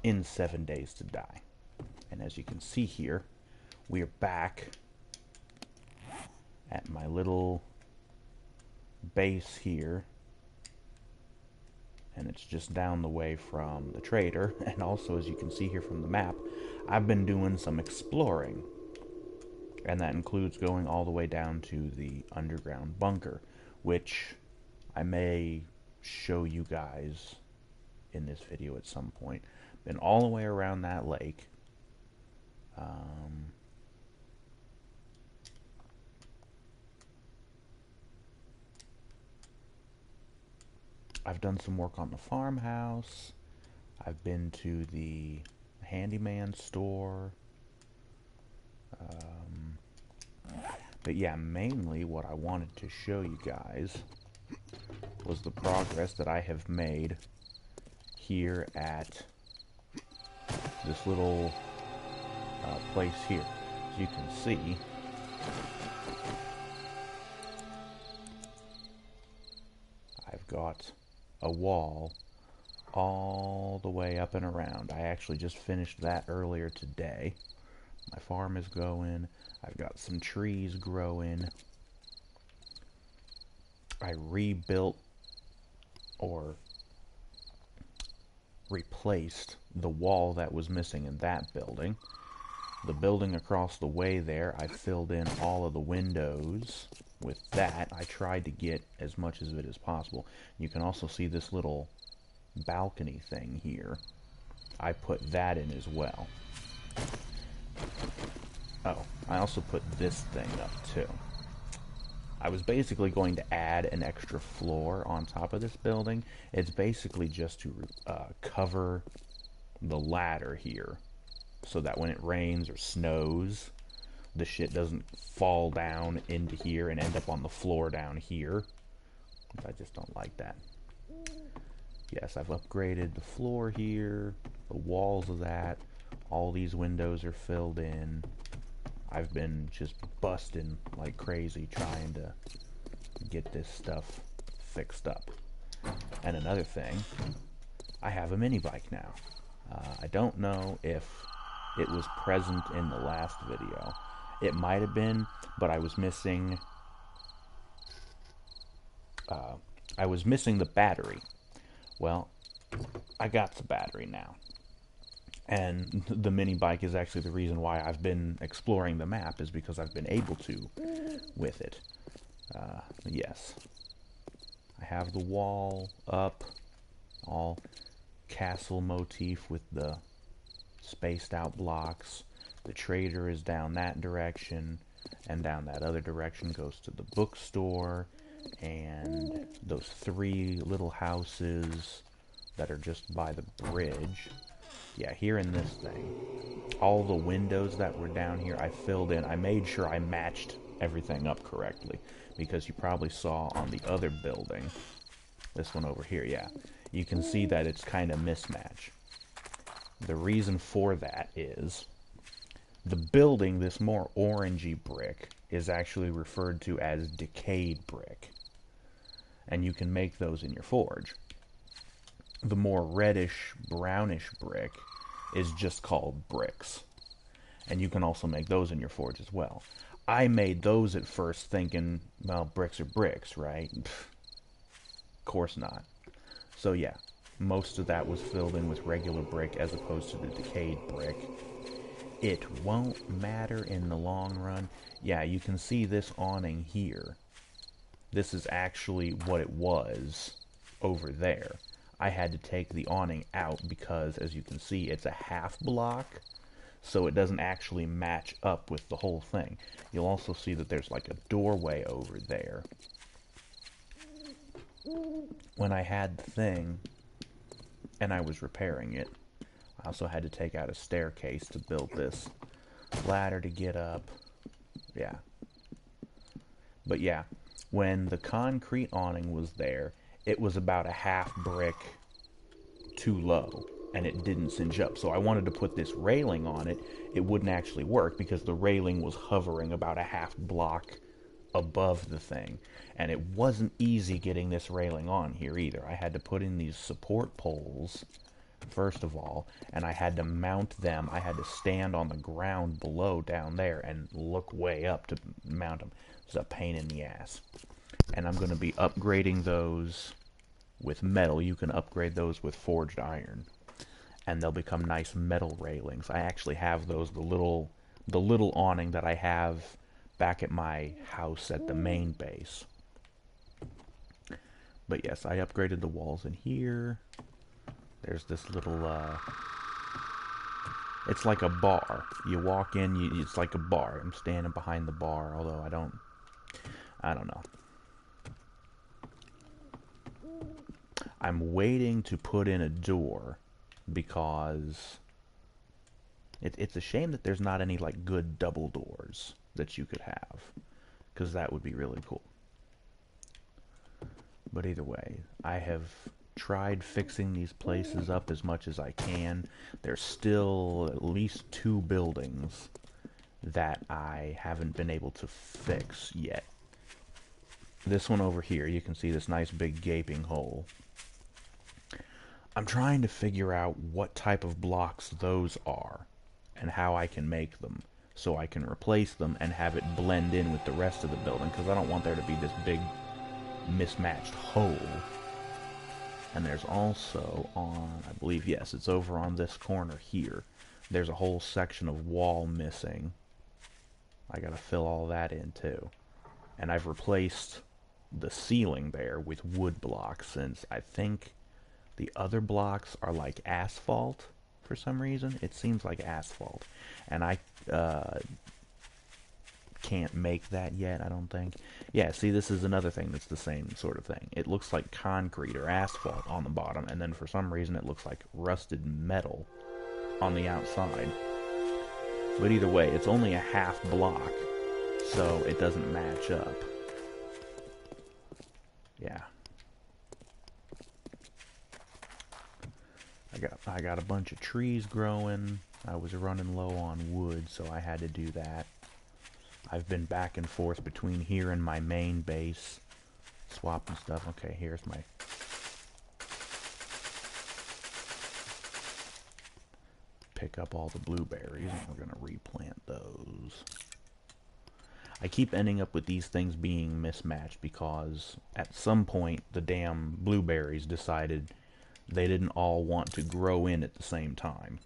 in 7 Days to Die. And as you can see here, we are back at my little base here, and it's just down the way from the trader. And also, as you can see here from the map, I've been doing some exploring, and that includes going all the way down to the underground bunker, which I may show you guys in this video at some point. Been all the way around that lake. I've done some work on the farmhouse. I've been to the handyman store. But yeah, mainly what I wanted to show you guys was the progress that I have made here at this little place here. As you can see, I've got a wall all the way up and around. I actually just finished that earlier today. My farm is going. I've got some trees growing. I rebuilt or replaced the wall that was missing in that building. The building across the way there, I filled in all of the windows with that. I tried to get as much of it as possible. You can also see this little balcony thing here. I put that in as well. Oh, I also put this thing up too. I was basically going to add an extra floor on top of this building. It's basically just to cover the ladder here, so that when it rains or snows, the shit doesn't fall down into here and end up on the floor down here. I just don't like that. Yes, I've upgraded the floor here, the walls of that. All these windows are filled in. I've been just busting like crazy trying to get this stuff fixed up. And another thing, I have a mini bike now. I don't know if it was present in the last video. It might have been, but I was missing the battery. Well, I got the battery now. And the mini bike is actually the reason why I've been exploring the map, is because I've been able to with it. Yes. I have the wall up, all castle motif with the spaced out blocks. The trader is down that direction, and down that other direction goes to the bookstore, and those 3 little houses that are just by the bridge. Yeah, here in this thing, all the windows that were down here, I filled in. I made sure I matched everything up correctly, because you probably saw on the other building, this one over here, yeah, you can see that it's kind of mismatch. The reason for that is the building, this more orangey brick, is actually referred to as decayed brick, and you can make those in your forge. The more reddish, brownish brick is just called bricks, and you can also make those in your forge as well. I made those at first thinking, well, bricks are bricks, right? Pfft, of course not. So yeah, most of that was filled in with regular brick as opposed to the decayed brick. It won't matter in the long run. Yeah, you can see this awning here. This is actually what it was over there. I had to take the awning out because, as you can see, it's a half block, so it doesn't actually match up with the whole thing. You'll also see that there's like a doorway over there. When I had the thing, and I was repairing it, I also had to take out a staircase to build this ladder to get up. Yeah. But yeah, when the concrete awning was there, it was about a half brick too low, and it didn't cinch up. So I wanted to put this railing on it. It wouldn't actually work because the railing was hovering about a half block above the thing. And it wasn't easy getting this railing on here either. I had to put in these support poles first of all, and I had to mount them. I had to stand on the ground below down there and look way up to mount them. It's a pain in the ass. And I'm going to be upgrading those with metal. You can upgrade those with forged iron, and they'll become nice metal railings. I actually have those, the little awning that I have back at my house at the main base. But yes, I upgraded the walls in here. There's this little, it's like a bar. You walk in, it's like a bar. I'm standing behind the bar, although I don't know. I'm waiting to put in a door because it's a shame that there's not any like good double doors that you could have, because that would be really cool. But either way, I have tried fixing these places up as much as I can. There's still at least 2 buildings that I haven't been able to fix yet. This one over here, you can see this nice big gaping hole. I'm trying to figure out what type of blocks those are and how I can make them so I can replace them and have it blend in with the rest of the building, because I don't want there to be this big mismatched hole. And there's also on, I believe, yes, it's over on this corner here. There's a whole section of wall missing. I gotta fill all that in too. And I've replaced the ceiling there with wood blocks, since I think the other blocks are like asphalt for some reason. It seems like asphalt. And I can't make that yet, I don't think. Yeah, see, this is another thing that's the same sort of thing. It looks like concrete or asphalt on the bottom, and then for some reason it looks like rusted metal on the outside. But either way, it's only a half block, so it doesn't match up. Yeah. I got a bunch of trees growing. I was running low on wood, so I had to do that. I've been back and forth between here and my main base, swapping stuff. Okay, here's my... Pick up all the blueberries, and we're going to replant those. I keep ending up with these things being mismatched because at some point the damn blueberries decided they didn't all want to grow in at the same time.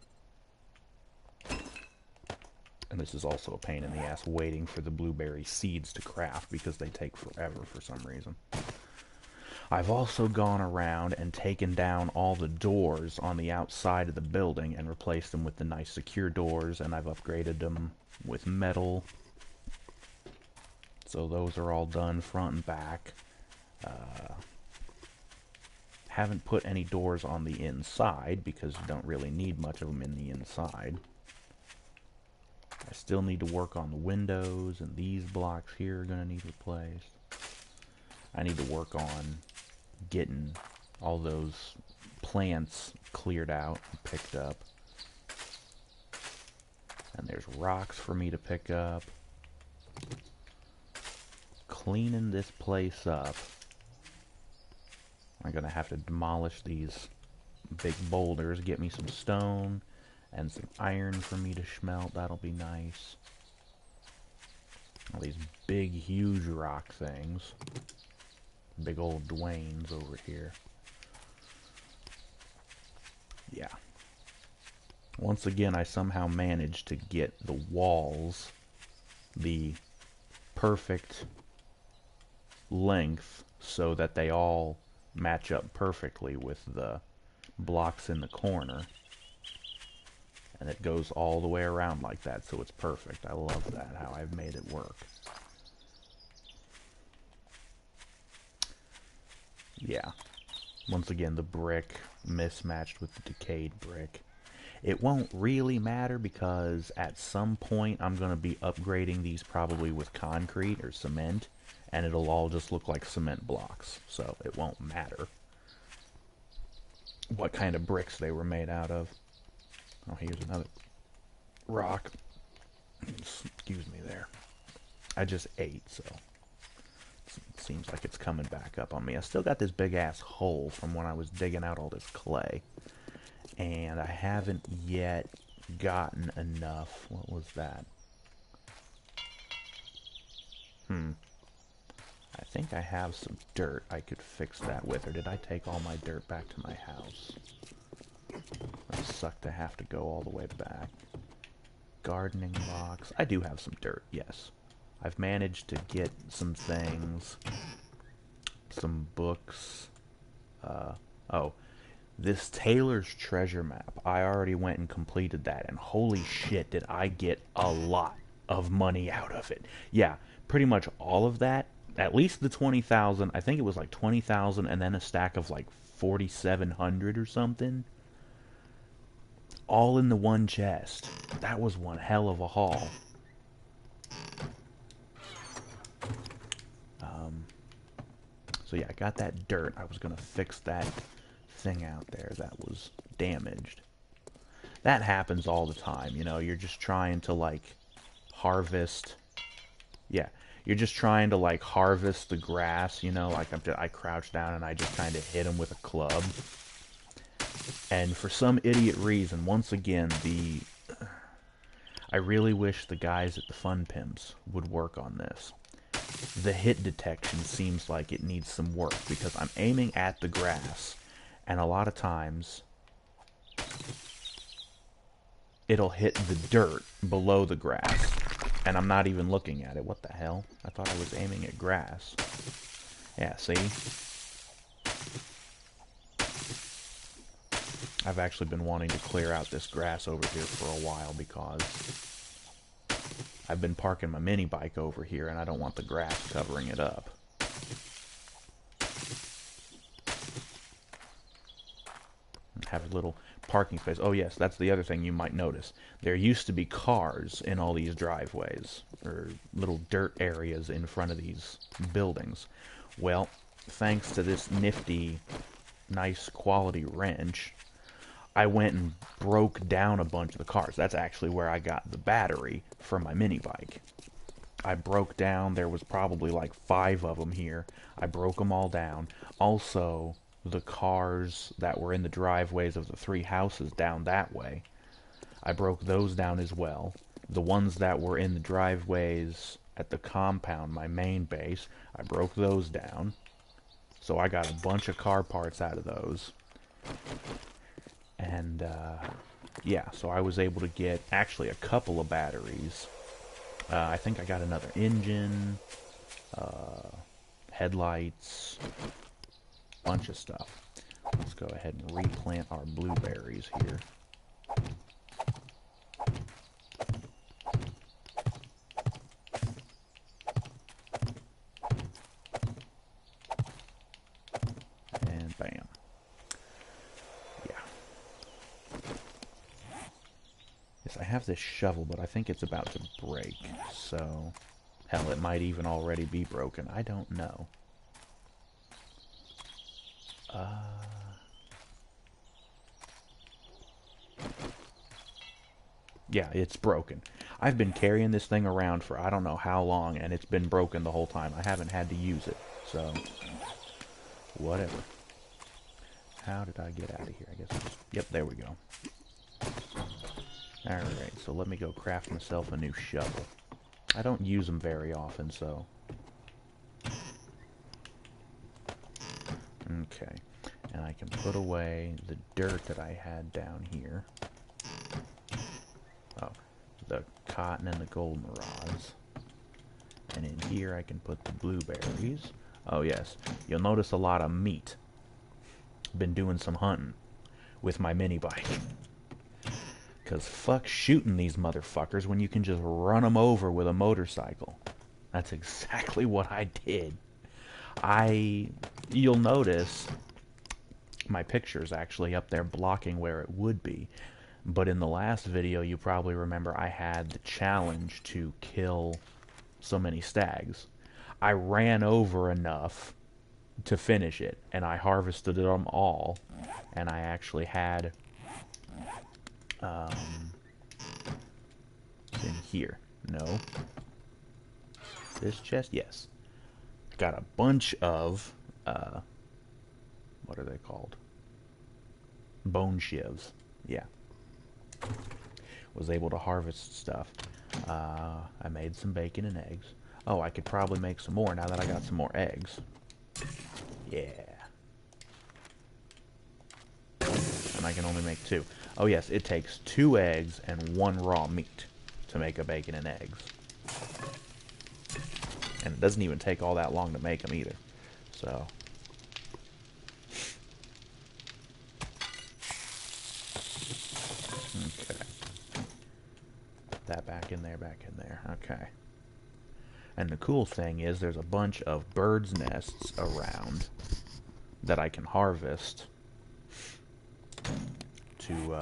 And this is also a pain in the ass waiting for the blueberry seeds to craft because they take forever for some reason. I've also gone around and taken down all the doors on the outside of the building and replaced them with the nice secure doors, and I've upgraded them with metal. So those are all done front and back. Haven't put any doors on the inside because you don't really need much of them in the inside. I still need to work on the windows, and these blocks here are going to need replaced. I need to work on getting all those plants cleared out and picked up. And there's rocks for me to pick up. Cleaning this place up. I'm going to have to demolish these big boulders, get me some stone and some iron for me to smelt. That'll be nice. All these big, huge rock things. Big old Dwayne's over here. Yeah. Once again, I somehow managed to get the walls the perfect length so that they all match up perfectly with the blocks in the corner. And it goes all the way around like that, so it's perfect. I love that, how I've made it work. Yeah. Once again, the brick mismatched with the decayed brick. It won't really matter because at some point I'm going to be upgrading these probably with concrete or cement, and it'll all just look like cement blocks, so it won't matter what kind of bricks they were made out of. Oh, here's another rock. Excuse me there. I just ate, so it seems like it's coming back up on me. I still got this big-ass hole from when I was digging out all this clay. And I haven't yet gotten enough. What was that? I think I have some dirt I could fix that with. Or did I take all my dirt back to my house? That sucked to have to go all the way back. Gardening box. I do have some dirt, yes. I've managed to get some things. Some books. Oh. This Taylor's Treasure map. I already went and completed that. And holy shit, did I get a lot of money out of it. Yeah, pretty much all of that. At least the 20,000. I think it was like 20,000 and then a stack of like 4,700 or something. All in the one chest. That was one hell of a haul. So yeah, I got that dirt. I was going to fix that thing out there that was damaged. That happens all the time, you know. You're just trying to, like, harvest... Yeah, you're just trying to, like, harvest the grass, you know. Like, I crouch down and I just kind of hit him with a club. And for some idiot reason, once again, I really wish the guys at the Fun Pimps would work on this. The hit detection seems like it needs some work, because I'm aiming at the grass, and a lot of times it'll hit the dirt below the grass, and I'm not even looking at it. What the hell? I thought I was aiming at grass. Yeah, see? I've actually been wanting to clear out this grass over here for a while because I've been parking my mini bike over here and I don't want the grass covering it up. Have a little parking space. Oh yes, that's the other thing you might notice. There used to be cars in all these driveways, or little dirt areas in front of these buildings. Well, thanks to this nifty, nice quality wrench, I went and broke down a bunch of the cars. That's actually where I got the battery for my mini bike. I broke down, there was probably like 5 of them here. I broke them all down. Also, the cars that were in the driveways of the 3 houses down that way, I broke those down as well. The ones that were in the driveways at the compound, my main base, I broke those down. So I got a bunch of car parts out of those. And, yeah, so I was able to get actually a couple of batteries. I think I got another engine, headlights, bunch of stuff. Let's go ahead and replant our blueberries here. And bam. Yeah. Yes, I have this shovel, but I think it's about to break, so... Hell, it might even already be broken. I don't know. Yeah, it's broken. I've been carrying this thing around for I don't know how long, and it's been broken the whole time. I haven't had to use it, so... Whatever. How did I get out of here? I guess I just... Yep, there we go. Alright, so let me go craft myself a new shovel. I don't use them very often, so... Okay. And I can put away the dirt that I had down here. Oh, the cotton and the goldenrods. And in here I can put the blueberries. Oh yes, you'll notice a lot of meat. Been doing some hunting with my mini bike. Because fuck shooting these motherfuckers when you can just run them over with a motorcycle. That's exactly what I did. You'll notice my picture's actually up there blocking where it would be. But in the last video, you probably remember I had the challenge to kill so many stags. I ran over enough to finish it, and I harvested them all. And I actually had... it's in here. No. This chest? Yes. Got a bunch of, what are they called? Bone shivs. Yeah. Was able to harvest stuff. I made some bacon and eggs. Oh, I could probably make some more now that I got some more eggs. Yeah. And I can only make 2. Oh yes, it takes 2 eggs and 1 raw meat to make a bacon and eggs. And it doesn't even take all that long to make them either. So... okay. Put that back in there, back in there. Okay. And the cool thing is there's a bunch of birds' nests around that I can harvest to,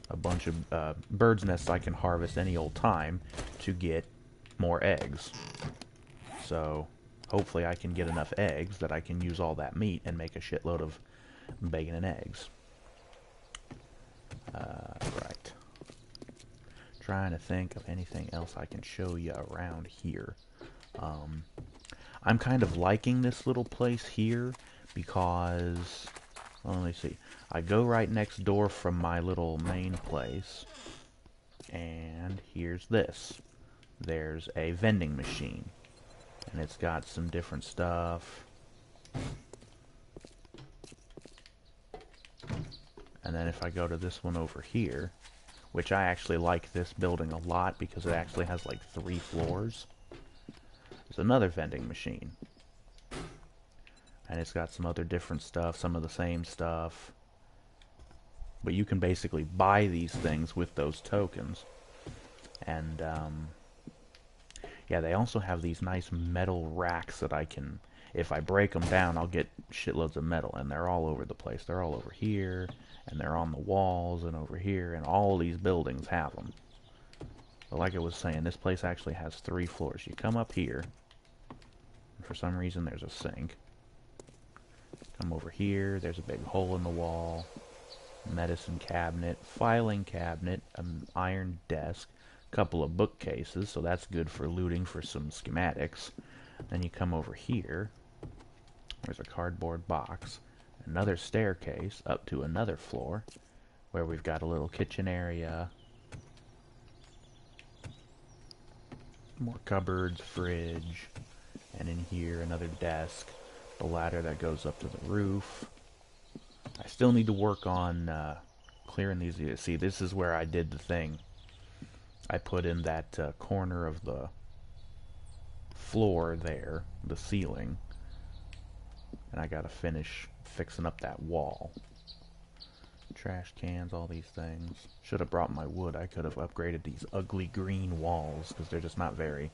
a bunch of birds' nests I can harvest any old time to get more eggs. So hopefully I can get enough eggs that I can use all that meat and make a shitload of bacon and eggs. Right. Trying to think of anything else I can show you around here. I'm kind of liking this little place here because, well, let me see. I go right next door from my little main place, and here's this. There's a vending machine, and it's got some different stuff. And then if I go to this one over here, which I actually like this building a lot because it actually has like 3 floors. There's another vending machine. And it's got some other different stuff, some of the same stuff. But you can basically buy these things with those tokens. And, yeah, they also have these nice metal racks that I can, if I break them down, I'll get shitloads of metal. And they're all over the place. They're all over here, and they're on the walls, and over here, and all these buildings have them. But like I was saying, this place actually has 3 floors. You come up here, and for some reason there's a sink. Come over here, there's a big hole in the wall. Medicine cabinet, filing cabinet, an iron desk, a couple of bookcases, so that's good for looting for some schematics. Then you come over here, there's a cardboard box, another staircase up to another floor, where we've got a little kitchen area, more cupboards, fridge, and in here another desk, a ladder that goes up to the roof. I still need to work on clearing these. See, this is where I did the thing. I put in that corner of the floor there, the ceiling, and I gotta finish fixing up that wall. Trash cans, all these things. Should have brought my wood. I could have upgraded these ugly green walls, because they're just not very...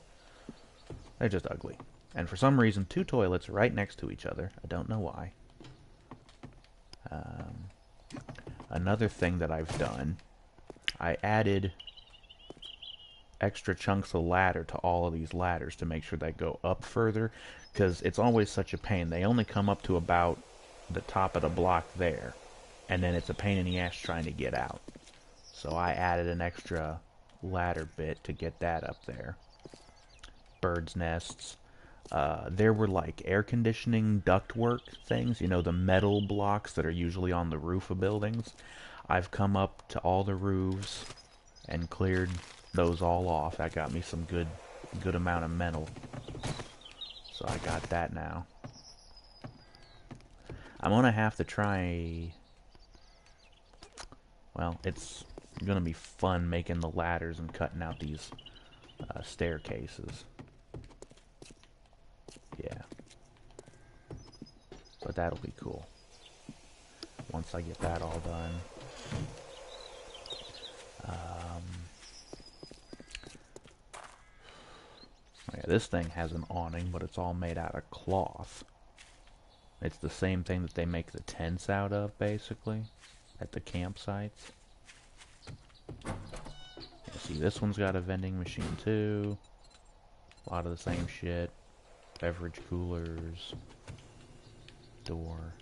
they're just ugly. And for some reason, 2 toilets are right next to each other. I don't know why. Another thing that I've done, I added extra chunks of ladder to all of these ladders to make sure they go up further, because it's always such a pain. They only come up to about the top of the block there, and then it's a pain in the ass trying to get out. So I added an extra ladder bit to get that up there. Birds' nests. There were like air conditioning ductwork things, you know, the metal blocks that are usually on the roof of buildings. I've come up to all the roofs and cleared those all off. That got me some good amount of metal. So I got that now. I'm gonna have to try... well, it's gonna be fun making the ladders and cutting out these staircases. Yeah. But that'll be cool. Once I get that all done. Yeah, this thing has an awning, but it's all made out of cloth. It's the same thing that they make the tents out of, basically, at the campsites. You see, this one's got a vending machine, too. A lot of the same shit. Beverage coolers. Door.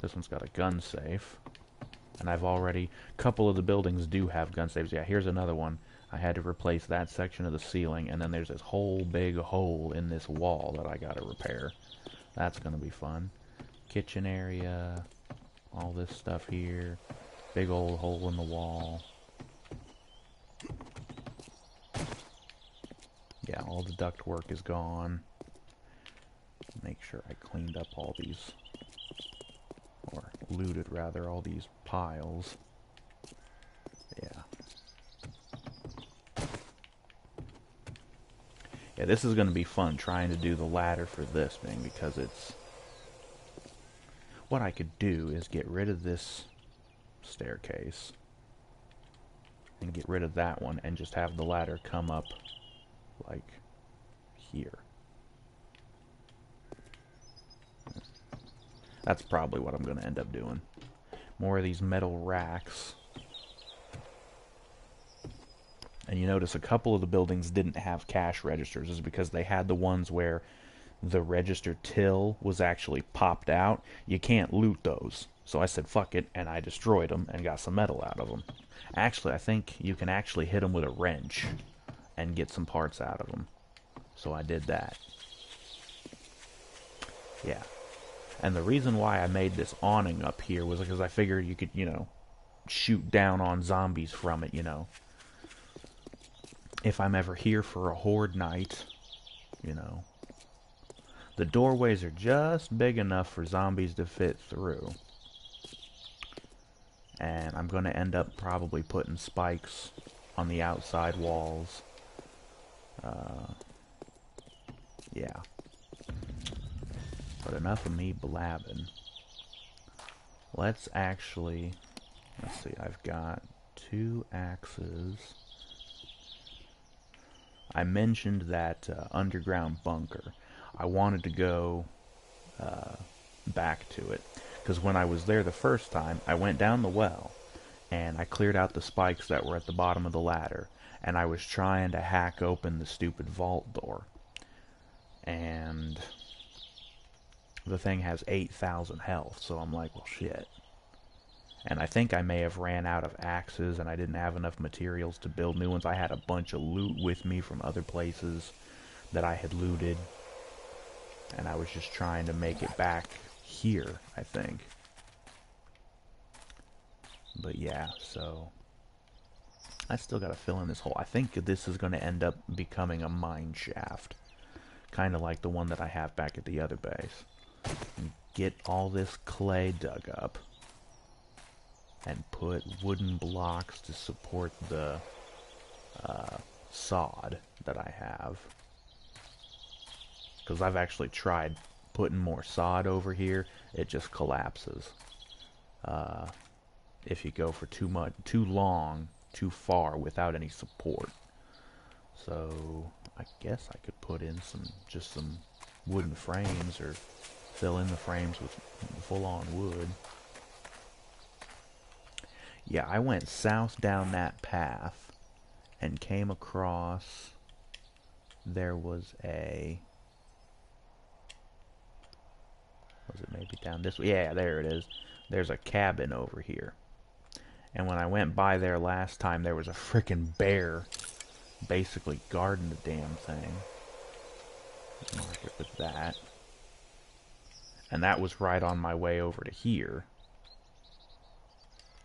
This one's got a gun safe. And I've already... a couple of the buildings do have gun safes. Yeah, here's another one. I had to replace that section of the ceiling, and then there's this whole big hole in this wall that I gotta repair. That's gonna be fun. Kitchen area, all this stuff here. Big old hole in the wall. Yeah, all the duct work is gone. Make sure I cleaned up all these, or looted rather, all these piles. Yeah. Yeah, this is going to be fun trying to do the ladder for this thing, because it's... What I could do is get rid of this staircase and get rid of that one and just have the ladder come up like here. That's probably what I'm going to end up doing. More of these metal racks. And you notice a couple of the buildings didn't have cash registers. Is because they had the ones where the register till was actually popped out. You can't loot those. So I said fuck it, and I destroyed them and got some metal out of them. Actually, I think you can actually hit them with a wrench and get some parts out of them. So I did that. Yeah. And the reason why I made this awning up here was because I figured you could, you know, shoot down on zombies from it, you know. If I'm ever here for a horde night, you know. The doorways are just big enough for zombies to fit through. And I'm going to end up probably putting spikes on the outside walls. Yeah. But enough of me blabbing. Let's actually... Let's see, I've got 2 axes. I mentioned that underground bunker. I wanted to go back to it. Because when I was there the first time, I went down the well, and I cleared out the spikes that were at the bottom of the ladder, and I was trying to hack open the stupid vault door. And the thing has 8,000 health, so I'm like, well, shit. And I think I may have ran out of axes, and I didn't have enough materials to build new ones. I had a bunch of loot with me from other places that I had looted, and I was just trying to make it back here, I think. But yeah, so I still gotta fill in this hole. I think this is gonna end up becoming a mine shaft, kind of like the one that I have back at the other base. And get all this clay dug up and put wooden blocks to support the sod that I have. Because I've actually tried putting more sod over here, it just collapses. If you go for too long, too far without any support. So I guess I could put in some wooden frames, or fill in the frames with full-on wood. Yeah, I went south down that path and came across... There was a... Was it maybe down this way? Yeah, there it is. There's a cabin over here. And when I went by there last time, there was a frickin' bear basically guarding the damn thing. Mark it with that. And that was right on my way over to here,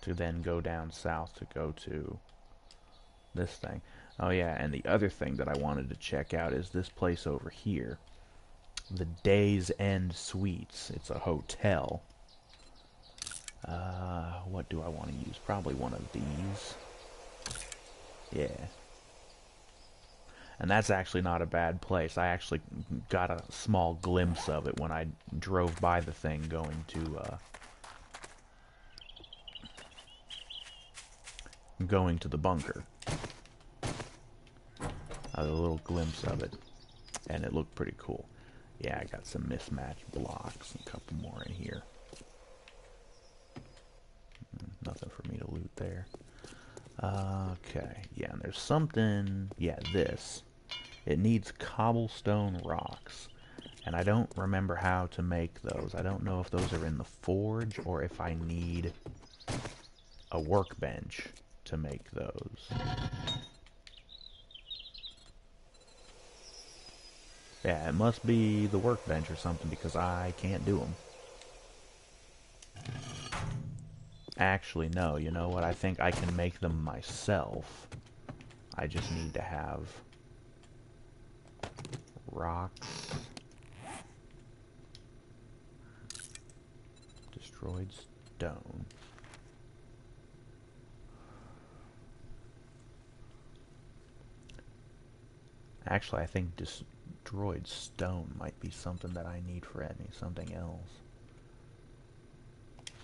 to then go down south to go to this thing. Oh yeah, and the other thing that I wanted to check out is this place over here. The Days End Suites. It's a hotel. What do I want to use? Probably one of these. Yeah. And that's actually not a bad place. I actually got a small glimpse of it when I drove by the thing going to the bunker. A little glimpse of it. And it looked pretty cool. Yeah, I got some mismatched blocks. A couple more in here. Nothing for me to loot there. Okay. Yeah, and there's something... Yeah, this. It needs cobblestone rocks. And I don't remember how to make those. I don't know if those are in the forge or if I need a workbench to make those. Yeah, it must be the workbench or something because I can't do them. Actually, no, you know what? I think I can make them myself. I just need to have rocks. Destroyed stone. Actually, I think destroyed stone might be something that I need for something else.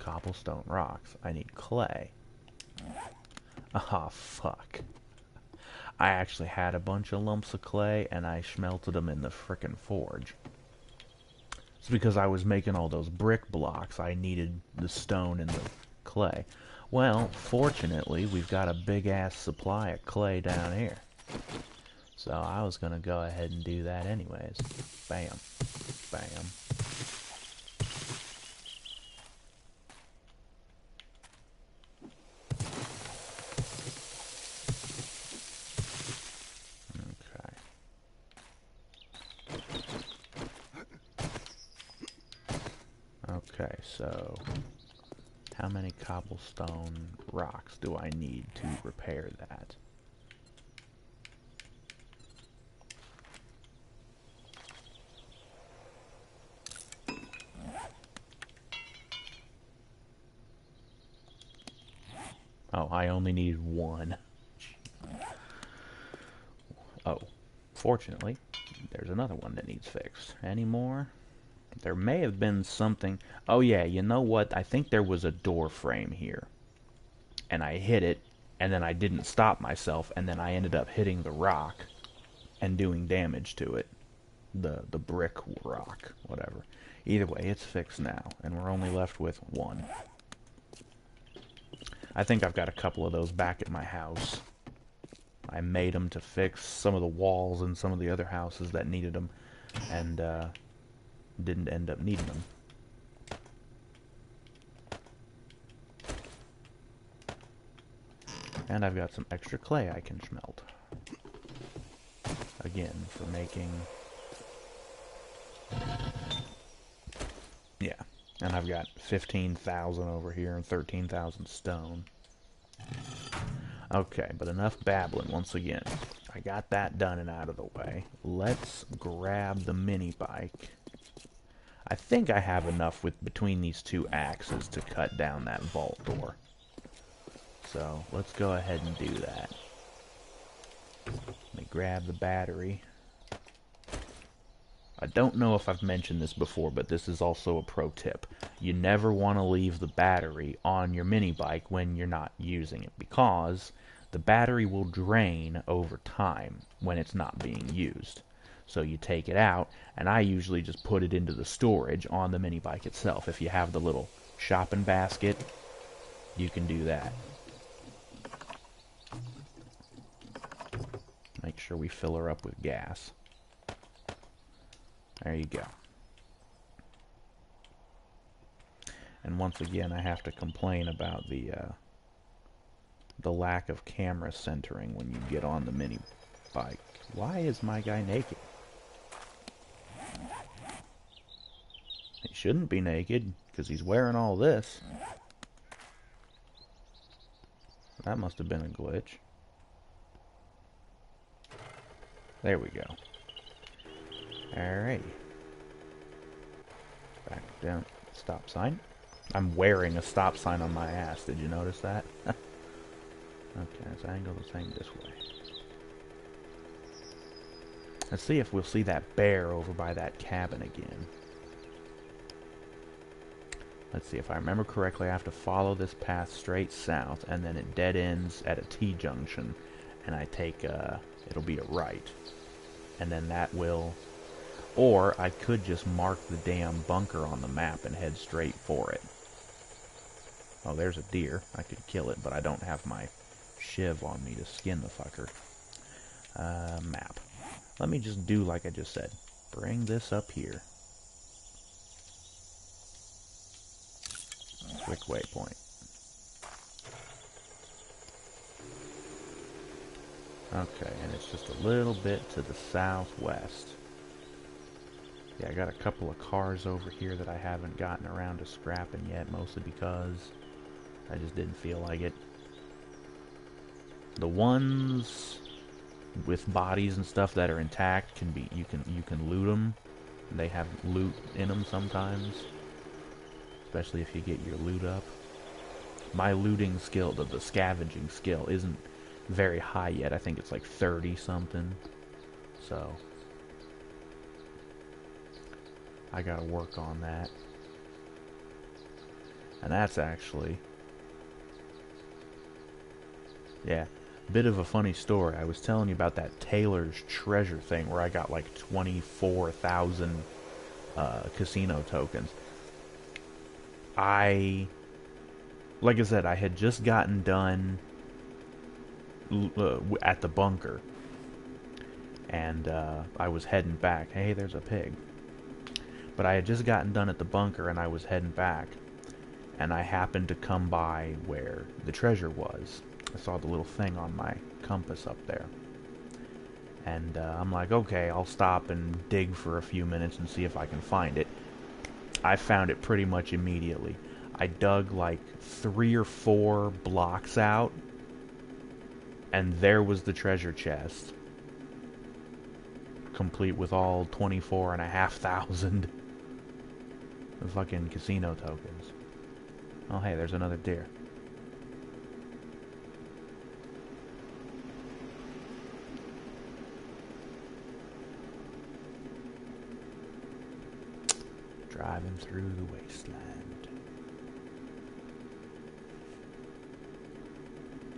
Cobblestone rocks. I need clay. Ah, fuck. I actually had a bunch of lumps of clay, and I smelted them in the frickin' forge. It's because I was making all those brick blocks. I needed the stone and the clay. Well, fortunately, we've got a big-ass supply of clay down here. So I was going to go ahead and do that anyways. Bam. Bam. Okay. Okay, so how many cobblestone rocks do I need to repair that? Oh, I only need one. Oh, fortunately, there's another one that needs fixed. Any more? There may have been something... Oh yeah, you know what? I think there was a door frame here. And I hit it, and then I didn't stop myself, and then I ended up hitting the rock and doing damage to it. The brick rock, whatever. Either way, it's fixed now, and we're only left with one. I think I've got a couple of those back at my house. I made them to fix some of the walls in some of the other houses that needed them, and didn't end up needing them. And I've got some extra clay I can smelt. Again, for making... Yeah. And I've got 15,000 over here and 13,000 stone. Okay, but enough babbling once again. I got that done and out of the way. Let's grab the mini bike. I think I have enough with between these two axes to cut down that vault door. So let's go ahead and do that. Let me grab the battery. I don't know if I've mentioned this before, but this is also a pro tip. You never want to leave the battery on your mini bike when you're not using it, because the battery will drain over time when it's not being used. So you take it out, and I usually just put it into the storage on the mini bike itself. If you have the little shopping basket, you can do that. Make sure we fill her up with gas. There you go. And once again, I have to complain about the lack of camera centering when you get on the mini bike. Why is my guy naked? He shouldn't be naked, because he's wearing all this. That must have been a glitch. There we go. Alrighty. Back down. Stop sign. I'm wearing a stop sign on my ass. Did you notice that? Okay, let's angle the thing this way. Let's see if we'll see that bear over by that cabin again. Let's see, if I remember correctly, I have to follow this path straight south, and then it dead ends at a T-junction, and I take, it'll be a right. And then that will... Or I could just mark the damn bunker on the map and head straight for it. Oh, there's a deer. I could kill it, but I don't have my shiv on me to skin the fucker. Map. Let me just do like I just said. Bring this up here. Quick waypoint. Okay, and it's just a little bit to the southwest. Yeah, I got a couple of cars over here that I haven't gotten around to scrapping yet, mostly because I just didn't feel like it. The ones with bodies and stuff that are intact can be you can loot them. They have loot in them sometimes, especially if you get your loot up. My looting skill, the scavenging skill, isn't very high yet. I think it's like 30 something. So I gotta work on that. And that's actually, yeah, bit of a funny story. I was telling you about that Taylor's Treasure thing where I got like 24,000 casino tokens. Like I said, I had just gotten done at the bunker, and I was heading back. Hey, there's a pig. But I had just gotten done at the bunker, and I was heading back, and I happened to come by where the treasure was. I saw the little thing on my compass up there. And I'm like, okay, I'll stop and dig for a few minutes and see if I can find it. I found it pretty much immediately. I dug like 3 or 4 blocks out, and there was the treasure chest, complete with all 24,500 fucking casino tokens. Oh hey, there's another deer. Driving through the wasteland.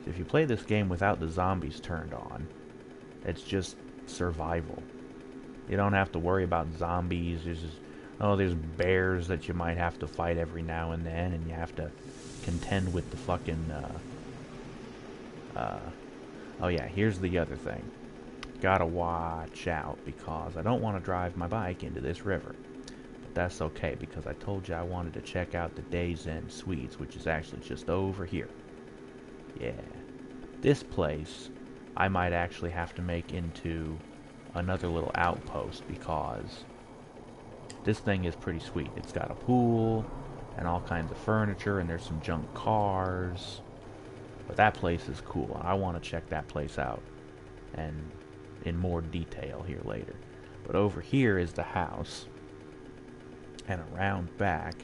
If you play this game without the zombies turned on, it's just survival. You don't have to worry about zombies. There's bears that you might have to fight every now and then, and you have to contend with the fucking, oh yeah, here's the other thing. Gotta watch out, because I don't want to drive my bike into this river. But that's okay, because I told you I wanted to check out the Days End Suites, which is actually just over here. Yeah. This place, I might actually have to make into another little outpost, because this thing is pretty sweet. It's got a pool and all kinds of furniture, and there's some junk cars. But that place is cool. I want to check that place out and in more detail here later. But over here is the house, and around back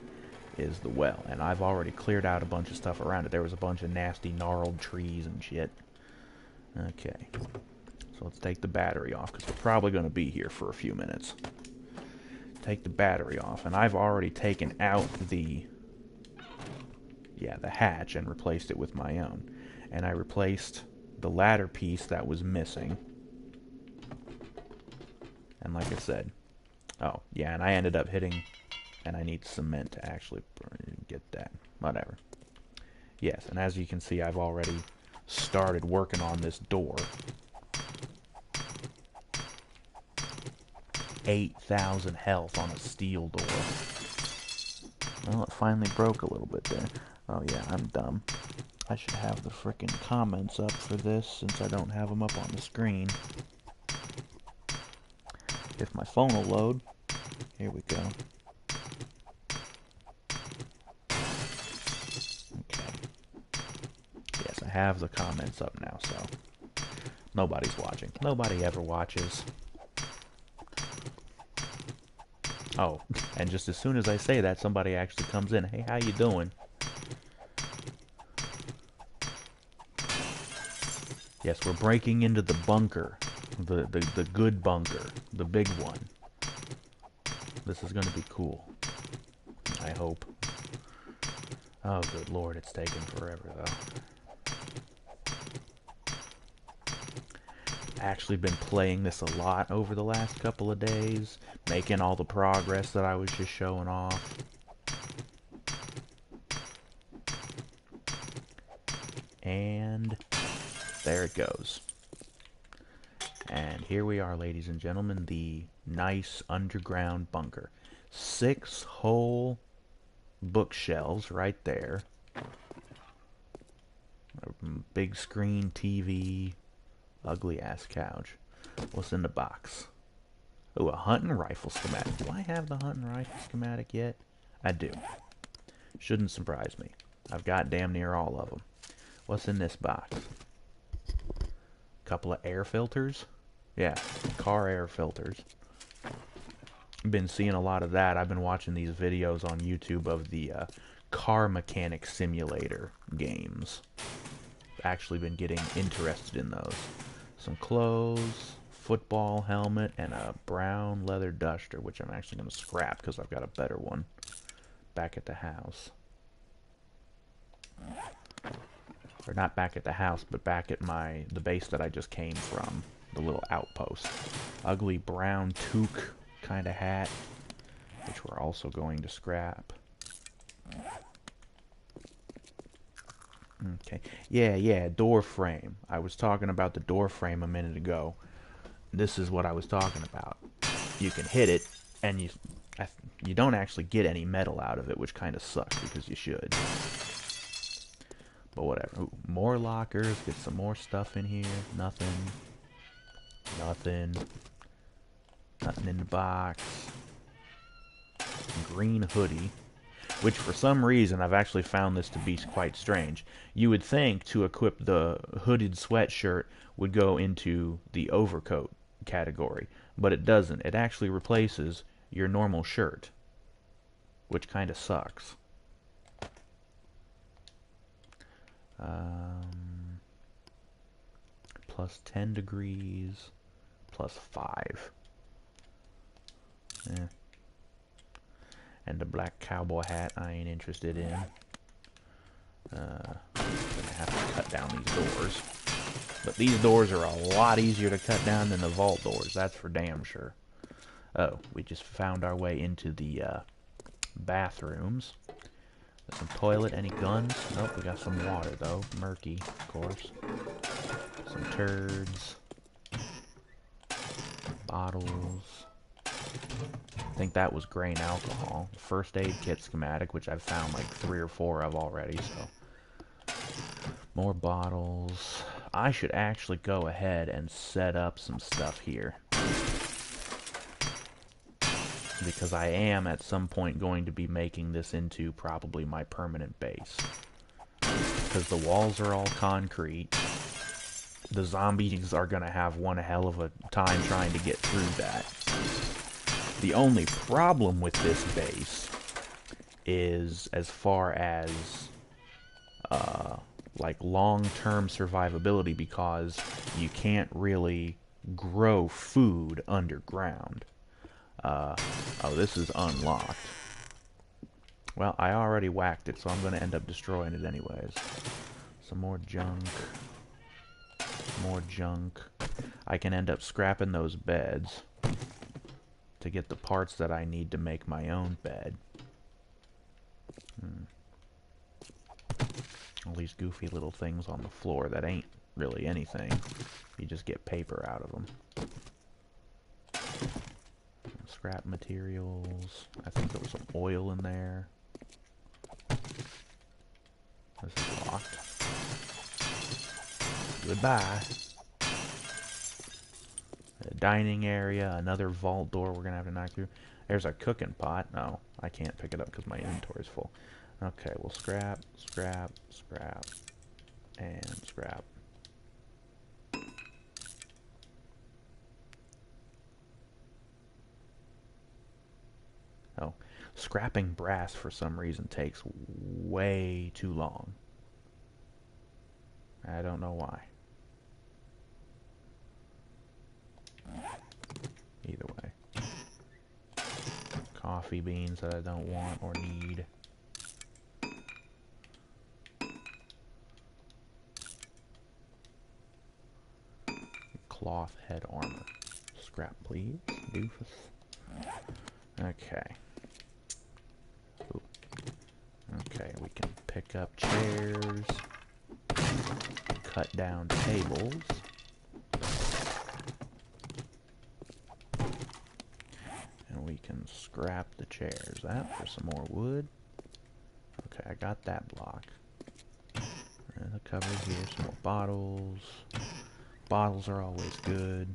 is the well. And I've already cleared out a bunch of stuff around it. There was a bunch of nasty gnarled trees and shit. Okay. So let's take the battery off, because we're probably going to be here for a few minutes. Take the battery off, and I've already taken out the hatch and replaced it with my own. And I replaced the ladder piece that was missing. And like I said, oh yeah, and I ended up hitting, and I need cement to actually get that. Whatever. Yes, and as you can see, I've already started working on this door. 8,000 health on a steel door. Well, it finally broke a little bit there. Oh yeah, I'm dumb. I should have the frickin' comments up for this, since I don't have them up on the screen. If my phone will load. Here we go. Okay. Yes, I have the comments up now, so nobody's watching. Nobody ever watches. Oh, and just as soon as I say that, somebody actually comes in. Hey, how you doing? Yes, we're breaking into the bunker. The good bunker. The big one. This is going to be cool. I hope. Oh, good lord, it's taken forever, though. Actually been playing this a lot over the last couple of days, making all the progress that I was just showing off. And there it goes. And here we are, ladies and gentlemen, the nice underground bunker. 6 whole bookshelves right there. A big screen TV. Ugly ass couch. What's in the box? Oh, a hunting rifle schematic. Do I have the hunting rifle schematic yet? I do. Shouldn't surprise me. I've got damn near all of them. What's in this box? Couple of air filters. Yeah, car air filters. Been seeing a lot of that. I've been watching these videos on YouTube of the car mechanic simulator games. Actually been getting interested in those. Some clothes, football helmet, and a brown leather duster, which I'm actually going to scrap because I've got a better one back at the house. Or not back at the house, but back at the base that I just came from, the little outpost. Ugly brown toque kind of hat, which we're also going to scrap. Okay. Yeah, door frame. I was talking about the door frame a minute ago. This is what I was talking about. You can hit it, and you don't actually get any metal out of it, which kind of sucks because you should. But whatever. Ooh, more lockers. Get some more stuff in here. Nothing. Nothing. Nothing in the box. Green hoodie. Which for some reason I've actually found this to be quite strange. You would think to equip the hooded sweatshirt would go into the overcoat category, but it doesn't. It actually replaces your normal shirt, which kind of sucks. Plus 10 degrees, plus 5. Yeah. And the black cowboy hat I ain't interested in. Gonna have to cut down these doors. But these doors are a lot easier to cut down than the vault doors, that's for damn sure. Oh, we just found our way into the bathrooms. Got some toilet, any guns? Nope, we got some water though. Murky, of course. Some turds. Bottles. I think that was grain alcohol. First aid kit schematic, which I've found like 3 or 4 of already, so. More bottles. I should actually go ahead and set up some stuff here. Because I am at some point going to be making this into probably my permanent base. Because the walls are all concrete. The zombies are going to have one hell of a time trying to get through that. The only problem with this base is as far as like long-term survivability, because you can't really grow food underground. Oh, this is unlocked. Well, I already whacked it, so I'm going to end up destroying it anyways. Some more junk. More junk. I can end up scrapping those beds to get the parts that I need to make my own bed. All these goofy little things on the floor that ain't really anything. You just get paper out of them. Scrap materials. I think there was some oil in there. This is locked. Goodbye. A dining area, another vault door we're gonna have to knock through. There's a cooking pot. No, I can't pick it up because my inventory is full. Okay, we'll scrap, scrap, scrap, and scrap. Oh, scrapping brass for some reason takes way too long. I don't know why. Either way. Coffee beans that I don't want or need. Cloth head armor. Scrap, please, doofus. Okay. Ooh. Okay, we can pick up chairs. Cut down tables. And we can scrap the chairs. That for some more wood. Okay, I got that block. And the cupboard here, some more bottles. Bottles are always good.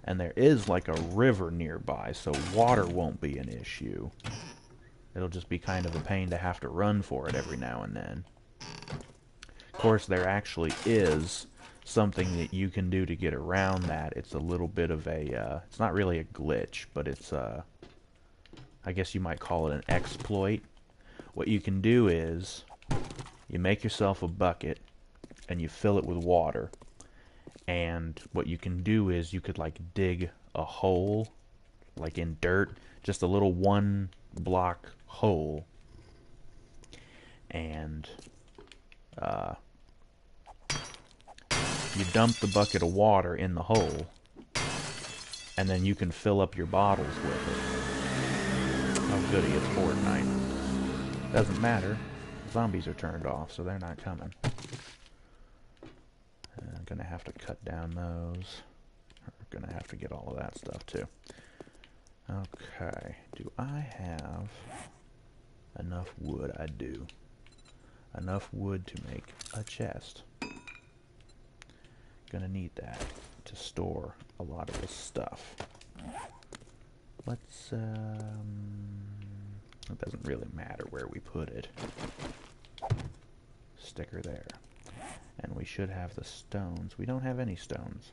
And there is like a river nearby, so water won't be an issue. It'll just be kind of a pain to have to run for it every now and then. Of course, there actually is something that you can do to get around that. It's a little bit of a, it's not really a glitch, but it's, I guess you might call it an exploit. What you can do is, you make yourself a bucket, and you fill it with water. And what you can do is, you could like dig a hole, like in dirt, just a little 1-block hole. And, you dump the bucket of water in the hole, and then you can fill up your bottles with it. Oh goody, it's Fortnite. Doesn't matter. Zombies are turned off, so they're not coming. I'm gonna have to cut down those. We're gonna have to get all of that stuff too. Okay, do I have enough wood? I do. Enough wood to make a chest. Gonna need that to store a lot of this stuff. Let's, it doesn't really matter where we put it. Sticker there. And we should have the stones. We don't have any stones.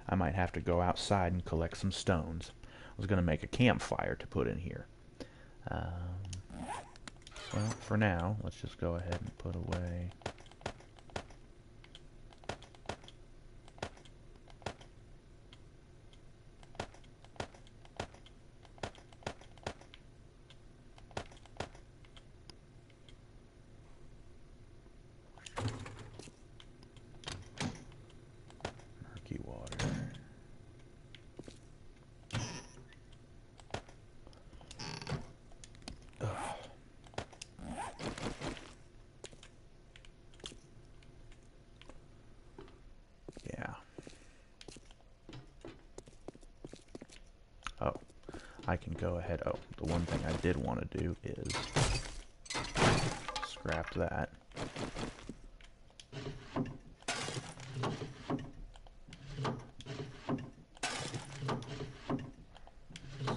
I might have to go outside and collect some stones. I was gonna make a campfire to put in here. Well, for now, let's just go ahead and put away. Murky water. Yeah. Oh, I can go ahead. Oh, the one thing I did want to do is scrap that.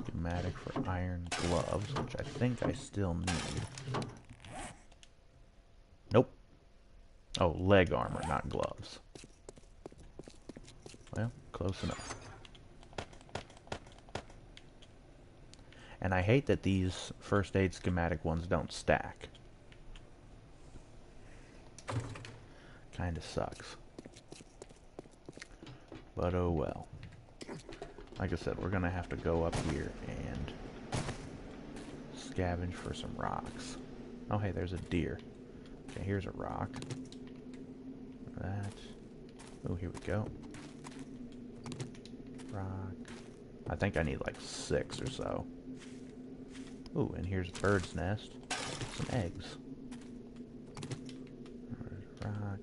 Schematic for iron gloves, which I think I still need. Nope. Oh, leg armor, not gloves. Well, close enough. And I hate that these first aid schematic ones don't stack. Kinda sucks. But oh well. Like I said, we're gonna have to go up here and scavenge for some rocks. Oh hey, there's a deer. Okay, here's a rock. That. Oh, here we go. Rock. I think I need like 6 or so. Ooh, and here's a bird's nest. Some eggs. There's rock.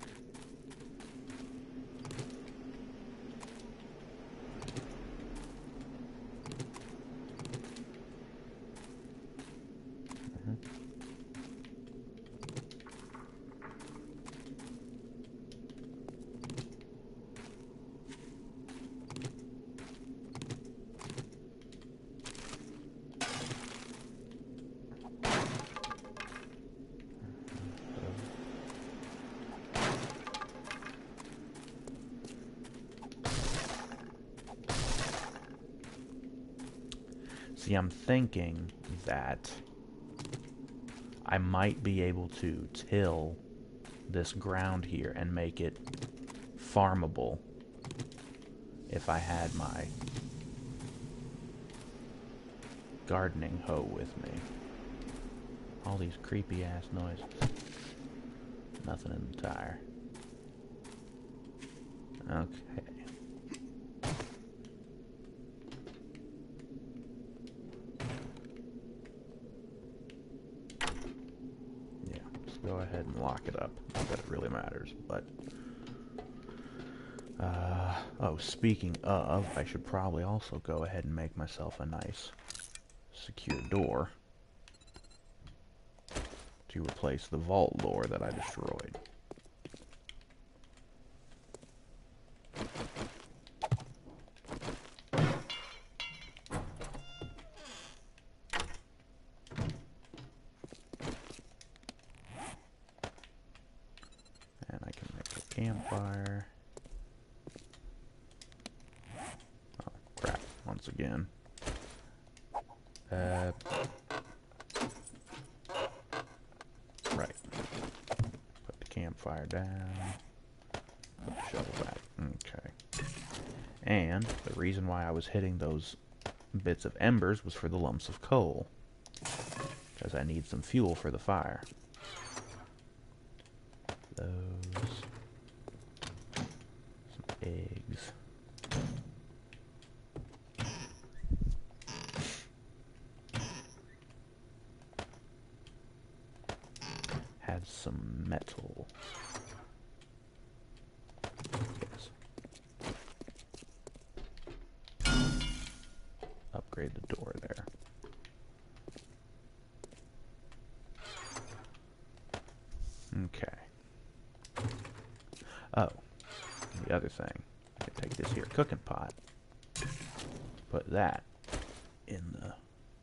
See, I'm thinking that I might be able to till this ground here and make it farmable if I had my gardening hoe with me. All these creepy ass noises. Nothing in the tire. Okay. Go ahead and lock it up. Not that it really matters, but oh, speaking of, I should probably also go ahead and make myself a nice secure door to replace the vault door that I destroyed. campfire. Oh, crap. Once again. Right. Put the campfire down. Put the shovel back. Okay. And the reason why I was hitting those bits of embers was for the lumps of coal. Because I need some fuel for the fire. Those. Some eggs. Had some metal. Yes. Upgrade the door there. Okay. Oh, the other thing. I can take this here cooking pot. Put that in the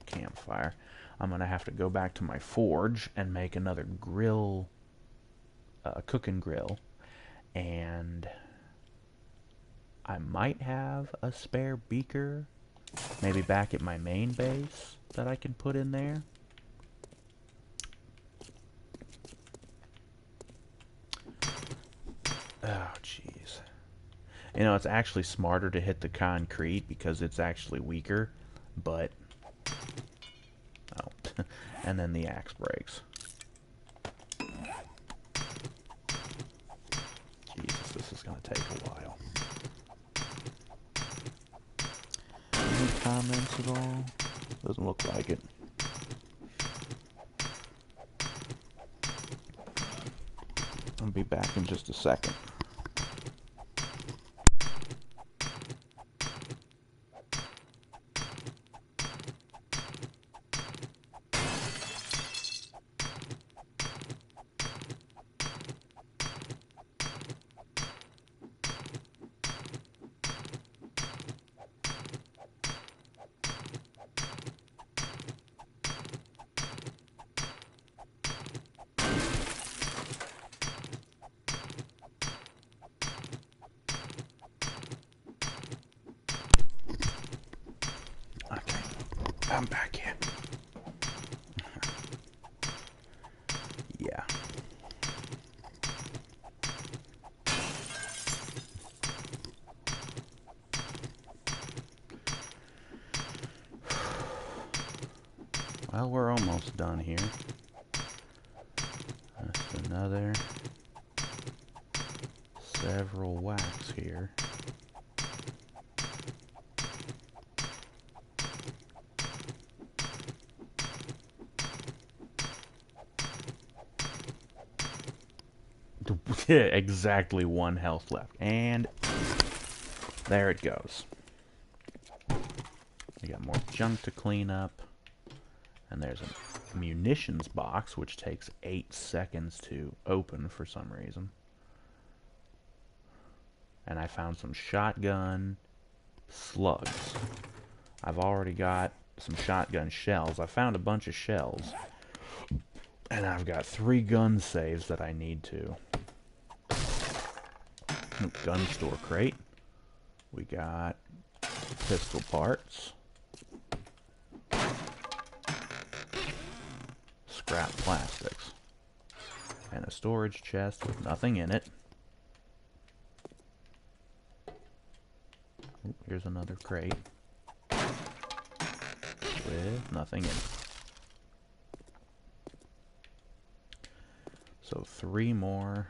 campfire. I'm going to have to go back to my forge and make another grill, cooking grill. And I might have a spare beaker, maybe back at my main base, that I can put in there. Oh, jeez. You know, it's actually smarter to hit the concrete because it's actually weaker, but... Oh. And then the axe breaks. Jesus, this is going to take a while. Any comments at all? Doesn't look like it. I'll be back in just a second. I'm back in. Yeah. Well, we're almost done here. Just another several whacks here. Exactly 1 health left. And there it goes. We got more junk to clean up. And there's a munitions box, which takes 8 seconds to open for some reason. And I found some shotgun slugs. I've already got some shotgun shells. I found a bunch of shells. And I've got 3 gun saves that I need to. Gun store crate. We got pistol parts. Scrap plastics. And a storage chest with nothing in it. Ooh, here's another crate. With nothing in it. So 3 more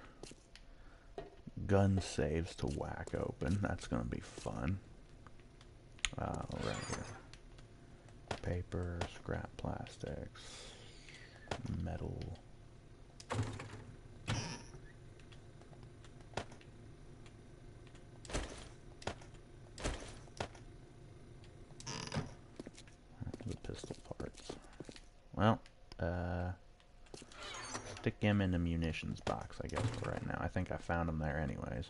gun saves to whack open. That's going to be fun. Right here. Paper, scrap plastics, metal. The pistol parts. Well, stick him in the munitions box, I guess, for right now. I think I found him there anyways.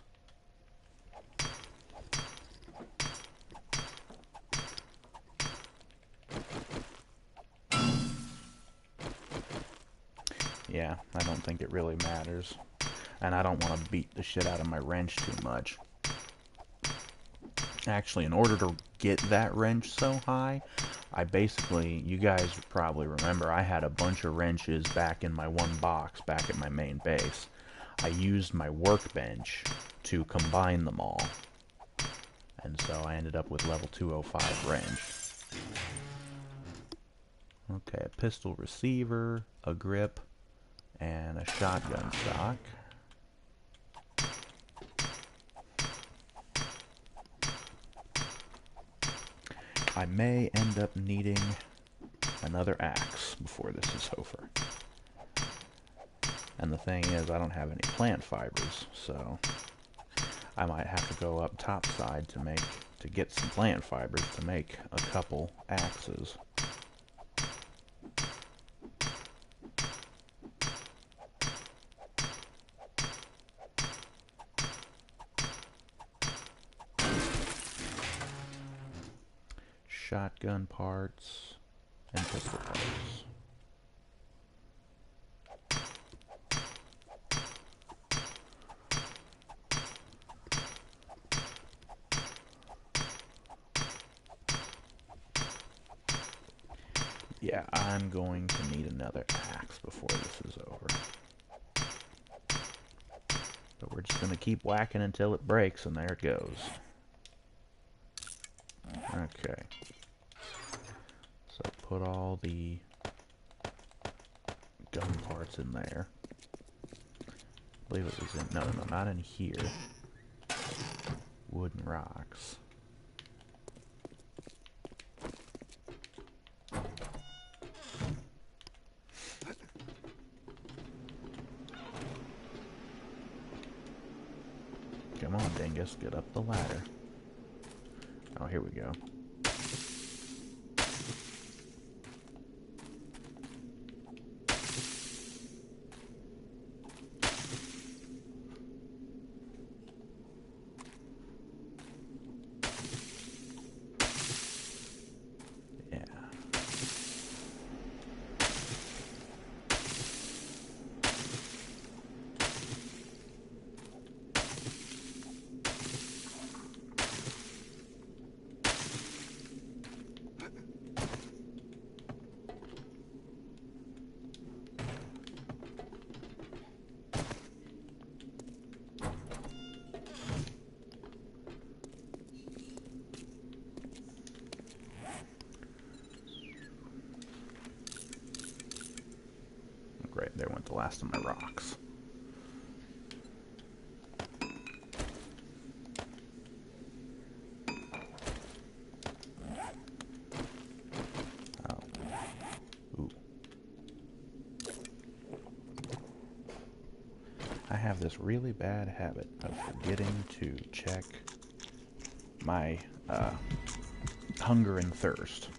Yeah, I don't think it really matters. and I don't want to beat the shit out of my wrench too much. Actually, in order to get that wrench so high, I basically, you guys probably remember, I had a bunch of wrenches back in my one box back at my main base. I used my workbench to combine them all, and so I ended up with level 205 wrench. Okay, a pistol receiver, a grip, and a shotgun stock. I may end up needing another axe before this is over. And the thing is, I don't have any plant fibers, so I might have to go up top side to get some plant fibers to make a couple axes. Shotgun parts and pistol parts. Yeah, I'm going to need another axe before this is over. But we're just going to keep whacking until it breaks, and there it goes. Okay. So put all the gun parts in there. I believe it was in... No, not in here. Wood and rocks. Come on, dingus, get up the ladder. Oh, here we go. Yeah. Great, there went the last of my rocks. Oh. Ooh. I have this really bad habit of forgetting to check my hunger and thirst.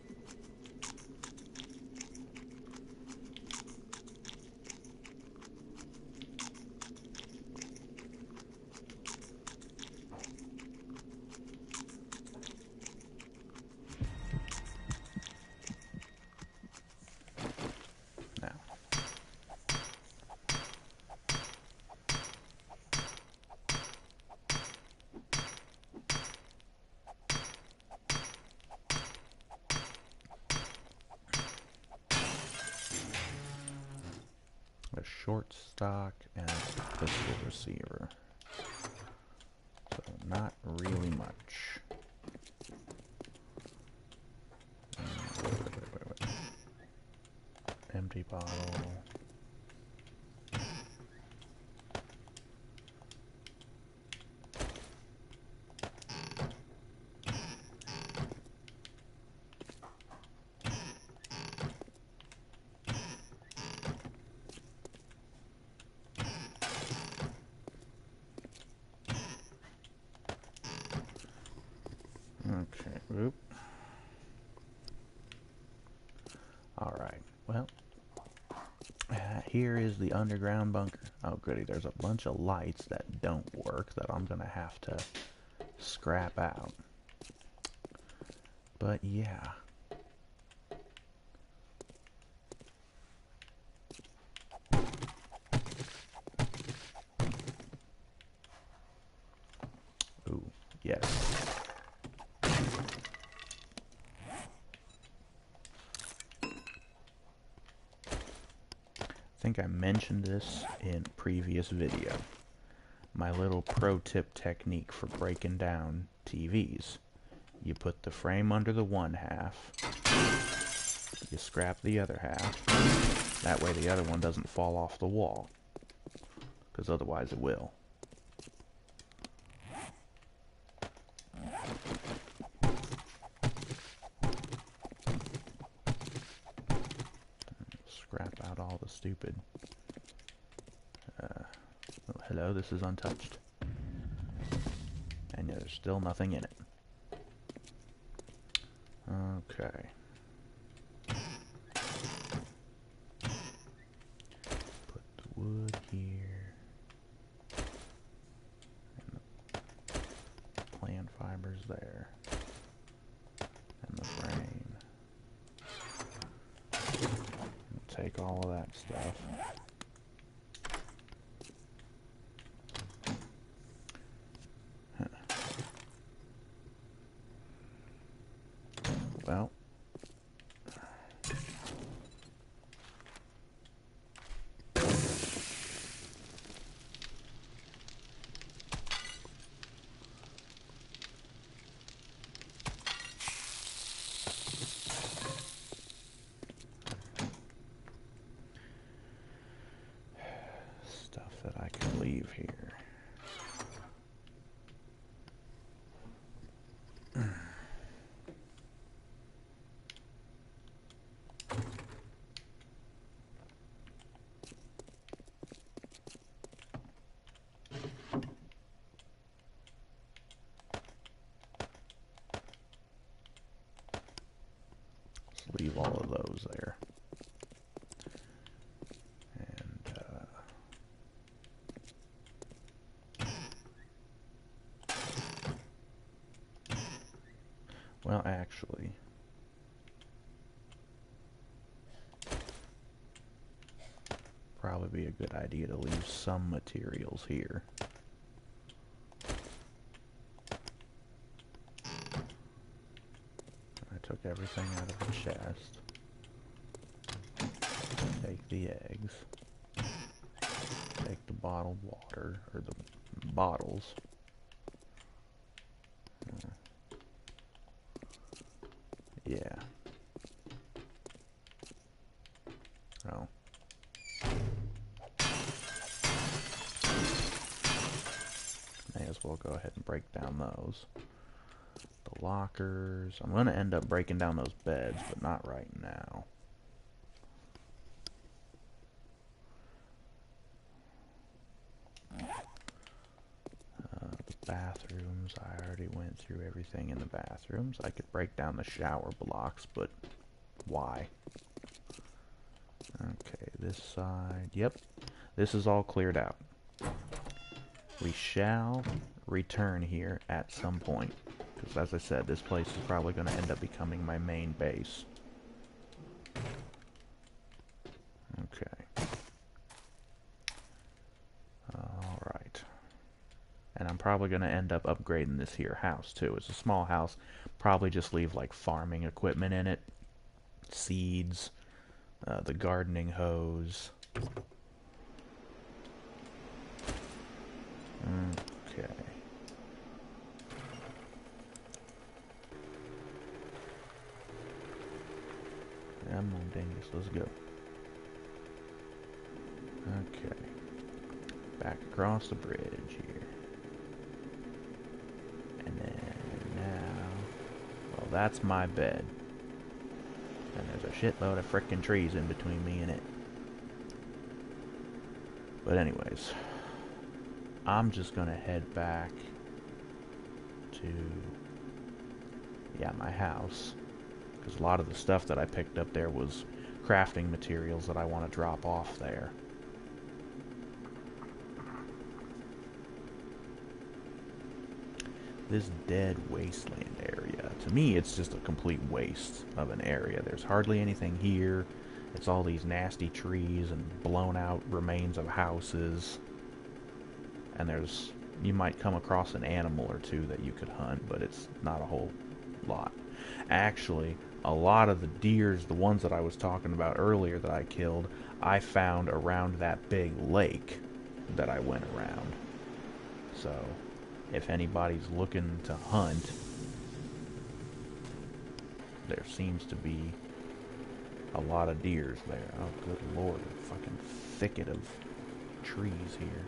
A short stock and a pistol receiver. So not really much. Wait. Empty bottle. Okay, oop. Alright, well, here is the underground bunker. Oh goody, there's a bunch of lights that don't work that I'm gonna have to scrap out. But yeah. think I mentioned this in a previous video. My little pro tip technique for breaking down TVs. You put the frame under the one half, you scrap the other half, that way the other one doesn't fall off the wall, because otherwise it will. Scrap out all the stupid... oh, hello, this is untouched. And there's still nothing in it. Okay. Put the wood here. And the plant fibers there. And the frame. Take all of that stuff. Well, stuff that I can leave here. Leave all of those there. And, well, actually, probably be a good idea to leave some materials here. Took everything out of the chest. Take the eggs. Take the bottled water, or the bottles. Yeah. Oh. May as well go ahead and break down those. The lockers. I'm going to end up breaking down those beds, but not right now. The bathrooms. I already went through everything in the bathrooms. I could break down the shower blocks, but why? Okay, this side. Yep, this is all cleared out. We shall return here at some point. Because as I said, this place is probably going to end up becoming my main base. Okay. Alright. And I'm probably going to end up upgrading this here house too. It's a small house. Probably just leave like farming equipment in it. Seeds. The gardening hose. Okay. Come on, Dingus, let's go. Okay. Back across the bridge here. And then now... well, that's my bed. And there's a shitload of frickin' trees in between me and it. But anyways... I'm just gonna head back to... yeah, my house. Because a lot of the stuff that I picked up there was crafting materials that I want to drop off there. This dead wasteland area, to me it's just a complete waste of an area. There's hardly anything here. It's all these nasty trees and blown out remains of houses. And there's... you might come across an animal or two that you could hunt, but it's not a whole lot. Actually, a lot of the deers, the ones that I was talking about earlier that I killed, I found around that big lake that I went around. So, if anybody's looking to hunt, there seems to be a lot of deers there. Oh, good lord, a fucking thicket of trees here.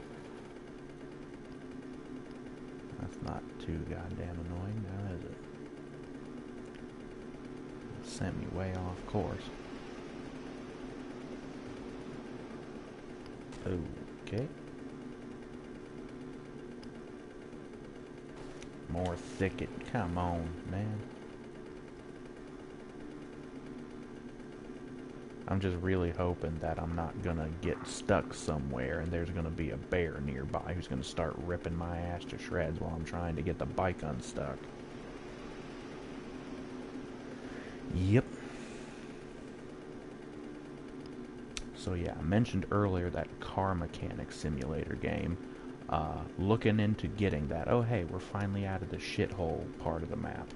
That's not too goddamn annoying now, is it? It sent me way off course. Okay. More thicket. Come on, man. I'm just really hoping that I'm not gonna get stuck somewhere and there's gonna be a bear nearby who's gonna start ripping my ass to shreds while I'm trying to get the bike unstuck. Yep. So yeah, I mentioned earlier that car mechanic simulator game. Looking into getting that. Oh hey, we're finally out of the shithole part of the map.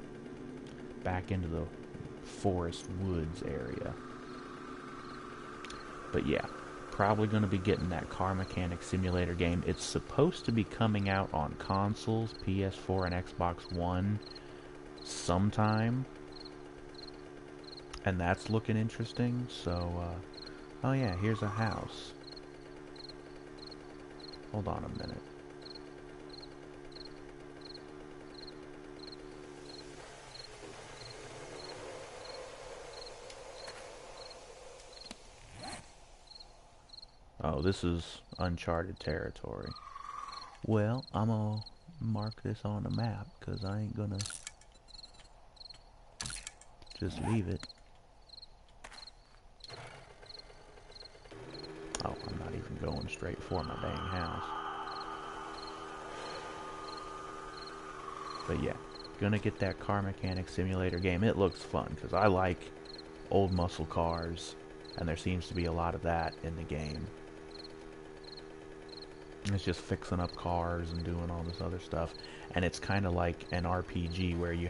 Back into the forest woods area. But yeah, probably going to be getting that car mechanic simulator game. It's supposed to be coming out on consoles, PS4 and Xbox One sometime. And that's looking interesting. So, oh yeah, here's a house. Hold on a minute. Oh, this is uncharted territory. Well, I'm gonna mark this on the map, because I ain't gonna just leave it. Oh, I'm not even going straight for my dang house. But yeah, gonna get that car mechanic simulator game. It looks fun, because I like old muscle cars, and there seems to be a lot of that in the game. It's just fixing up cars and doing all this other stuff. And it's kind of like an RPG where you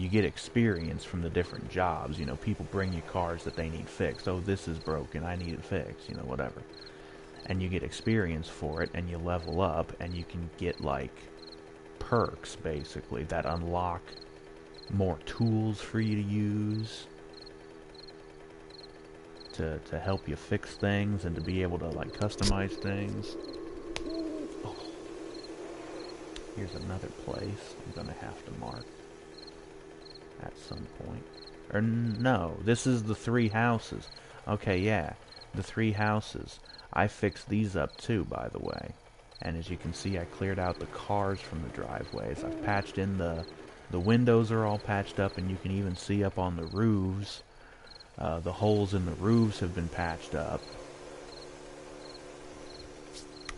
get experience from the different jobs. You know, people bring you cars that they need fixed. Oh, this is broken, I need it fixed, you know, whatever. And you get experience for it, and you level up, and you can get, like, perks, basically, that unlock more tools for you to use. To help you fix things and to be able to like customize things. Oh. Here's another place I'm gonna have to mark at some point. Or no, this is the 3 houses. Okay, yeah, the 3 houses. I fixed these up too, by the way. And as you can see, I cleared out the cars from the driveways. I've patched in the windows are all patched up, and you can even see up on the roofs. The holes in the roofs have been patched up.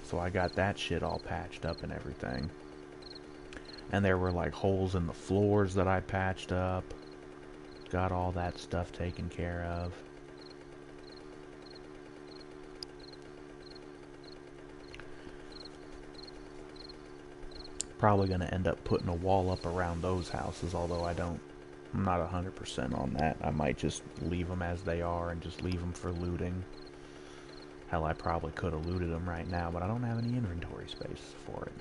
So I got that shit all patched up and everything. And there were like holes in the floors that I patched up. Got all that stuff taken care of. Probably going to end up putting a wall up around those houses, although I'm not 100% on that. I might just leave them as they are and just leave them for looting. Hell, I probably could have looted them right now, but I don't have any inventory space for it.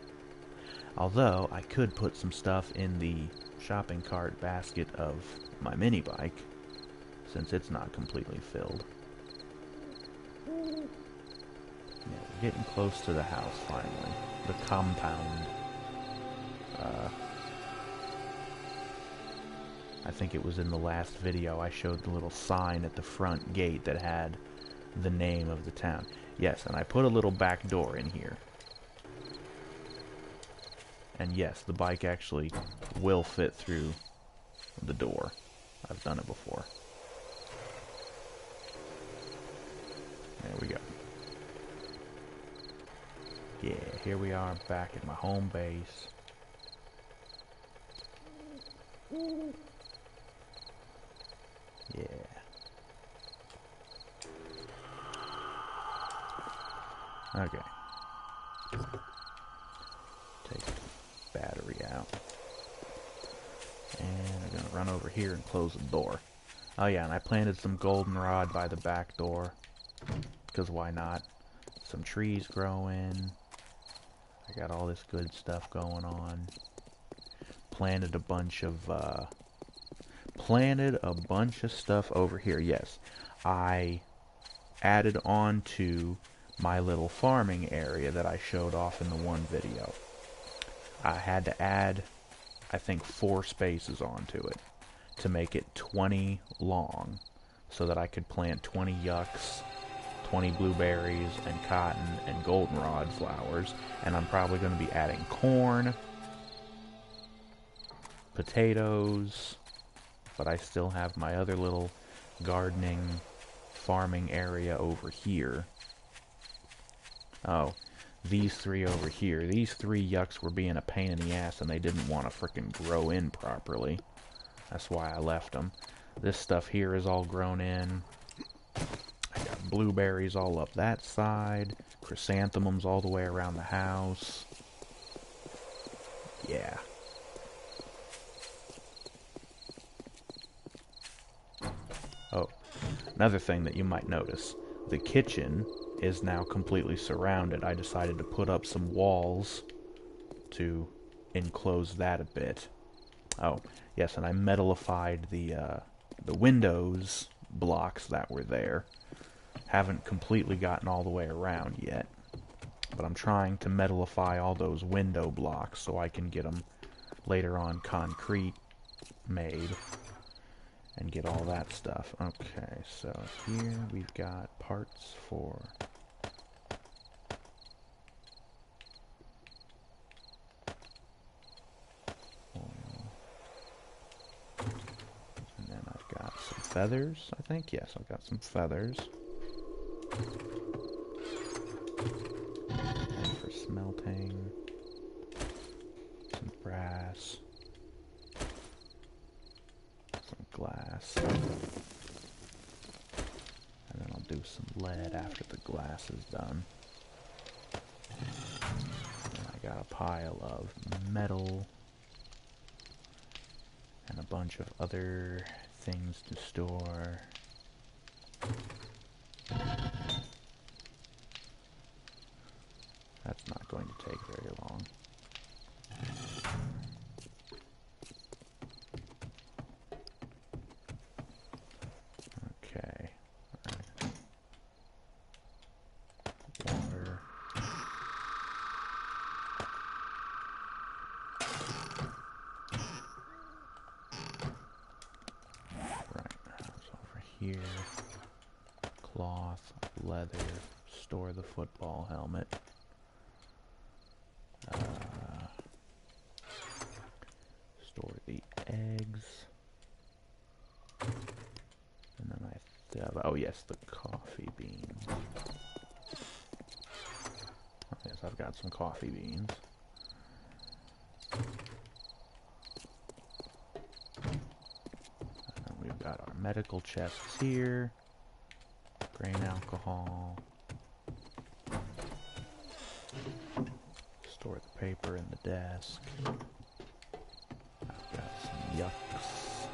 Although, I could put some stuff in the shopping cart basket of my mini bike, since it's not completely filled. Yeah, we're getting close to the house, finally. The compound. I think it was in the last video I showed the little sign at the front gate that had the name of the town. Yes, and I put a little back door in here. And yes, the bike actually will fit through the door. I've done it before. There we go. Yeah, here we are back at my home base. Yeah. Okay. Take the battery out. And we're gonna run over here and close the door. Oh yeah, and I planted some goldenrod by the back door, because why not? Some trees growing. I got all this good stuff going on. Planted a bunch of stuff over here. Yes, I added on to my little farming area that I showed off in the one video. I had to add, I think, 4 spaces onto it to make it 20 long, so that I could plant 20 yucks, 20 blueberries, and cotton, and goldenrod flowers. And I'm probably going to be adding corn, potatoes, but I still have my other little gardening, farming area over here. Oh, these 3 over here. These 3 yucks were being a pain in the ass, and they didn't want to frickin' grow in properly. That's why I left them. This stuff here is all grown in. I got blueberries all up that side. Chrysanthemums all the way around the house. Yeah. Oh, another thing that you might notice. The kitchen is now completely surrounded. I decided to put up some walls to enclose that a bit. Oh, yes, and I metalified the windows blocks that were there. Haven't completely gotten all the way around yet, but I'm trying to metalify all those window blocks so I can get them later on concrete made and get all that stuff. Okay, so here we've got parts for oil. And then I've got some feathers, I think. Yes, I've got some feathers. And for smelting, some brass, some glass, and then I'll do some lead after the glass is done. And I got a pile of metal and a bunch of other things to store. That's not going to take very long. Okay. Water. Right, so over here. Cloth, leather, store the football helmet. Store the eggs. And then I have, oh yes, the coffee beans. Oh, yes, I've got some coffee beans. And then we've got our medical chests here. Grain alcohol. Store the paper in the desk. I've got some yucks.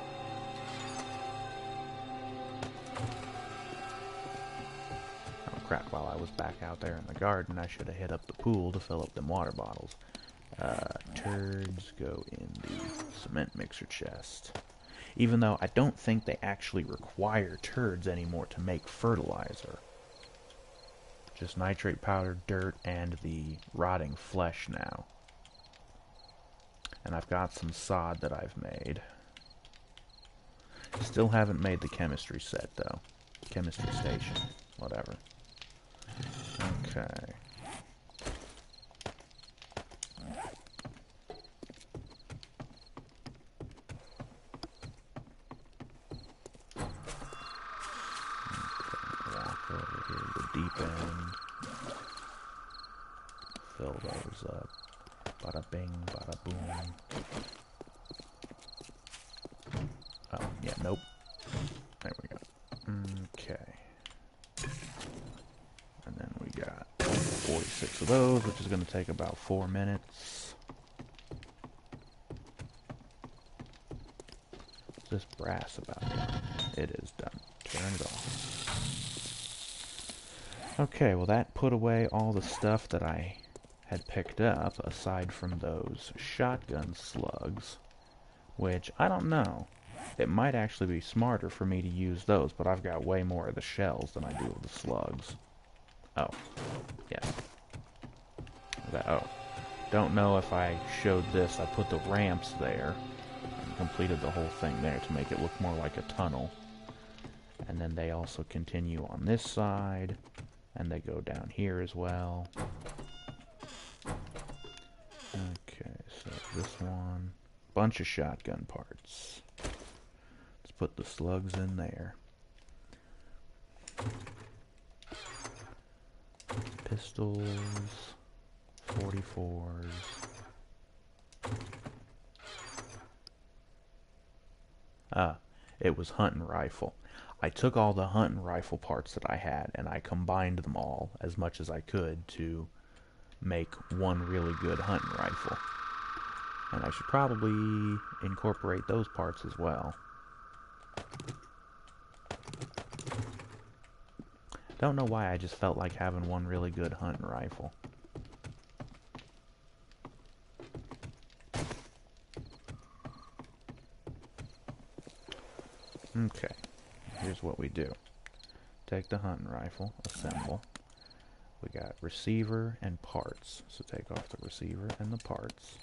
Oh crap, while I was back out there in the garden, I should have hit up the pool to fill up them water bottles. Turds go in the cement mixer chest. Even though I don't think they actually require turds anymore to make fertilizer. Just nitrate powder, dirt, and the rotting flesh now. And I've got some sod that I've made. Still haven't made the chemistry set, though. Chemistry station. Whatever. Okay. Walk over here to the deep end. Fill those up. Bada bing, bada boom. Oh, yeah, nope. There we go. Okay. And then we got 46 of those, which is going to take about 4 minutes. this brass about done? It is done. Turn it off. Okay, well that put away all the stuff that I had picked up, aside from those shotgun slugs, which, I don't know. It might actually be smarter for me to use those, but I've got way more of the shells than I do of the slugs. Oh, yes. Oh, don't know if I showed this. I put the ramps there and completed the whole thing there to make it look more like a tunnel. And then they also continue on this side, and they go down here as well. Okay, so this one, bunch of shotgun parts. Let's put the slugs in there. Pistols, 44s. It was hunting rifle. I took all the hunting rifle parts that I had and I combined them all as much as I could to make one really good hunting rifle. And I should probably incorporate those parts as well. Don't know why, I just felt like having one really good hunting rifle. Okay, here's what we do. Take the hunting rifle, assemble. We got receiver and parts. So take off the receiver and the parts.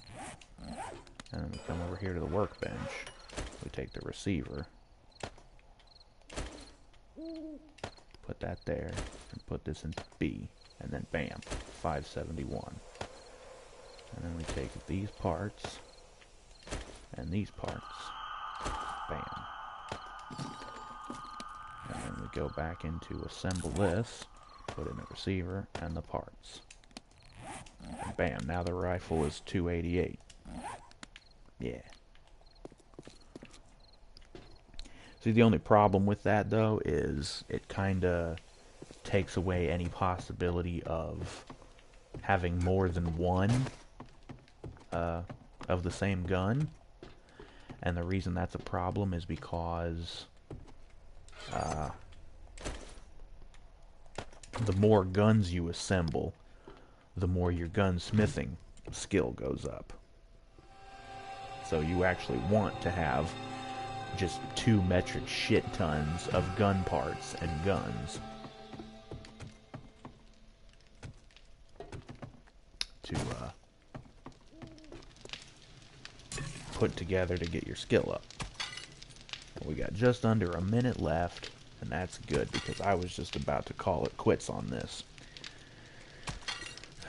And then we come over here to the workbench. We take the receiver. Put that there. And put this in B. And then bam, 571. And then we take these parts. And these parts. Bam. And then we go back into assemble this. Put in the receiver and the parts. And bam, now the rifle is 288. Yeah. See, the only problem with that, though, is it kinda takes away any possibility of having more than one of the same gun. And the reason that's a problem is because the more guns you assemble, the more your gunsmithing skill goes up. So you actually want to have just 2 metric shit tons of gun parts and guns to put together to get your skill up. We got just under a minute left, and that's good because I was just about to call it quits on this.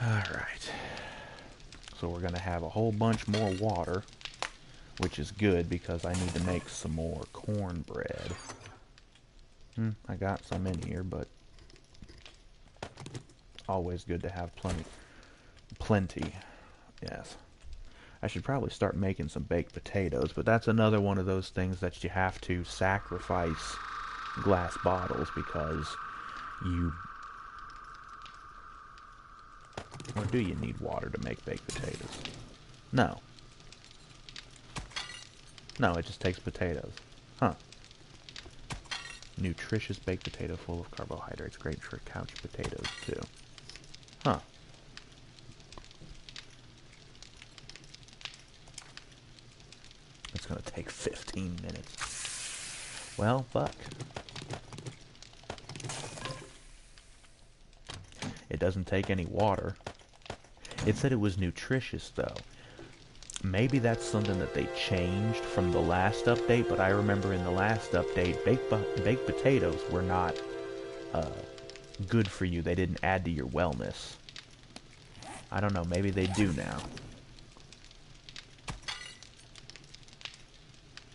Alright. So we're going to have a whole bunch more water, which is good because I need to make some more cornbread. I got some in here, but always good to have plenty. Yes. I should probably start making some baked potatoes, but that's another one of those things that you have to sacrifice glass bottles because you... Or do you need water to make baked potatoes? No. No, it just takes potatoes. Huh. Nutritious baked potato full of carbohydrates. Great for couch potatoes, too. Huh. It's gonna take 15 minutes. Well, fuck. It doesn't take any water. It said it was nutritious, though. Maybe that's something that they changed from the last update, but I remember in the last update, baked potatoes were not good for you. They didn't add to your wellness. I don't know, maybe they do now.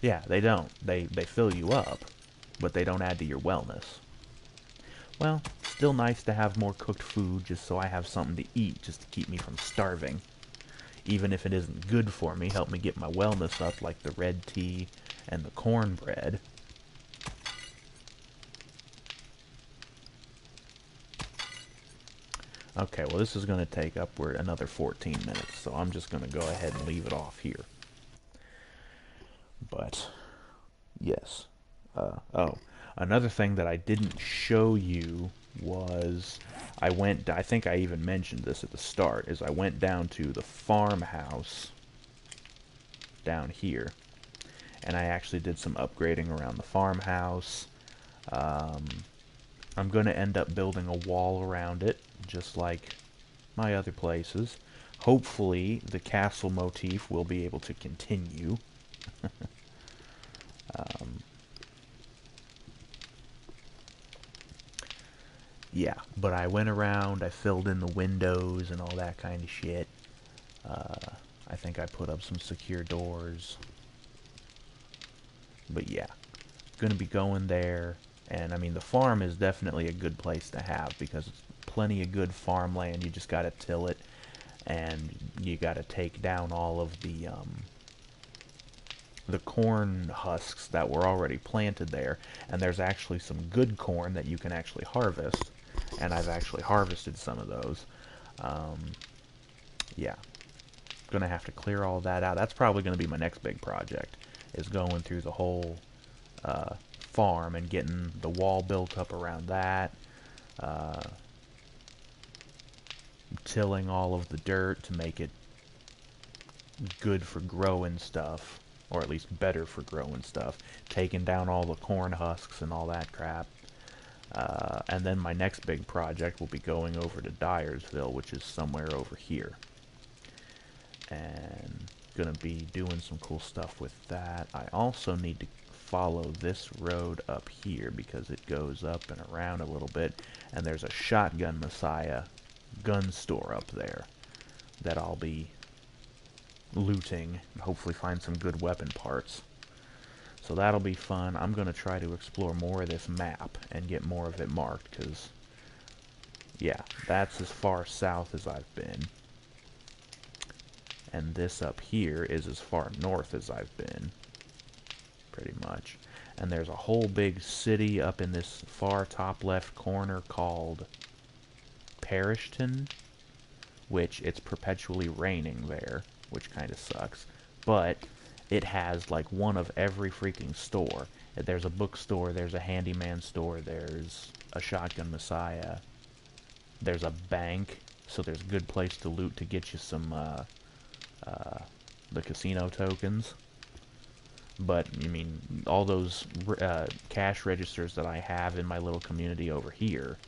Yeah, they don't. They fill you up, but they don't add to your wellness. Well, still nice to have more cooked food just so I have something to eat just to keep me from starving. Even if it isn't good for me, help me get my wellness up like the red tea and the cornbread. Okay, well this is going to take upward another 14 minutes, so I'm just going to go ahead and leave it off here. But, yeah. Another thing that I didn't show you was I think I even mentioned this at the start, is I went down to the farmhouse down here, and I actually did some upgrading around the farmhouse. I'm going to end up building a wall around it, just like my other places. Hopefully, the castle motif will be able to continue. Yeah, but I went around, I filled in the windows and all that kind of shit. I think I put up some secure doors. But yeah, gonna be going there. And I mean, the farm is definitely a good place to have because it's plenty of good farmland. You just gotta till it, and you gotta take down all of the corn husks that were already planted there. And there's actually some good corn that you can actually harvest, and I've actually harvested some of those. Yeah, gonna have to clear all that out. That's probably gonna be my next big project, is going through the whole farm and getting the wall built up around that, tilling all of the dirt to make it good for growing stuff, or at least better for growing stuff, taking down all the corn husks and all that crap. And then my next big project will be going over to Dyersville, which is somewhere over here. And gonna be doing some cool stuff with that. I also need to follow this road up here because it goes up and around a little bit, and there's a Shotgun Messiah gun store up there that I'll be looting and hopefully find some good weapon parts. So that'll be fun. I'm going to try to explore more of this map and get more of it marked, because yeah, that's as far south as I've been. And this up here is as far north as I've been, pretty much. And there's a whole big city up in this far top left corner called Parishton, which it's perpetually raining there, which kind of sucks. But it has like one of every freaking store. There's a bookstore, there's a handyman store, there's a Shotgun Messiah, there's a bank, so there's a good place to loot to get you some the casino tokens. But, I mean, all those cash registers that I have in my little community over here,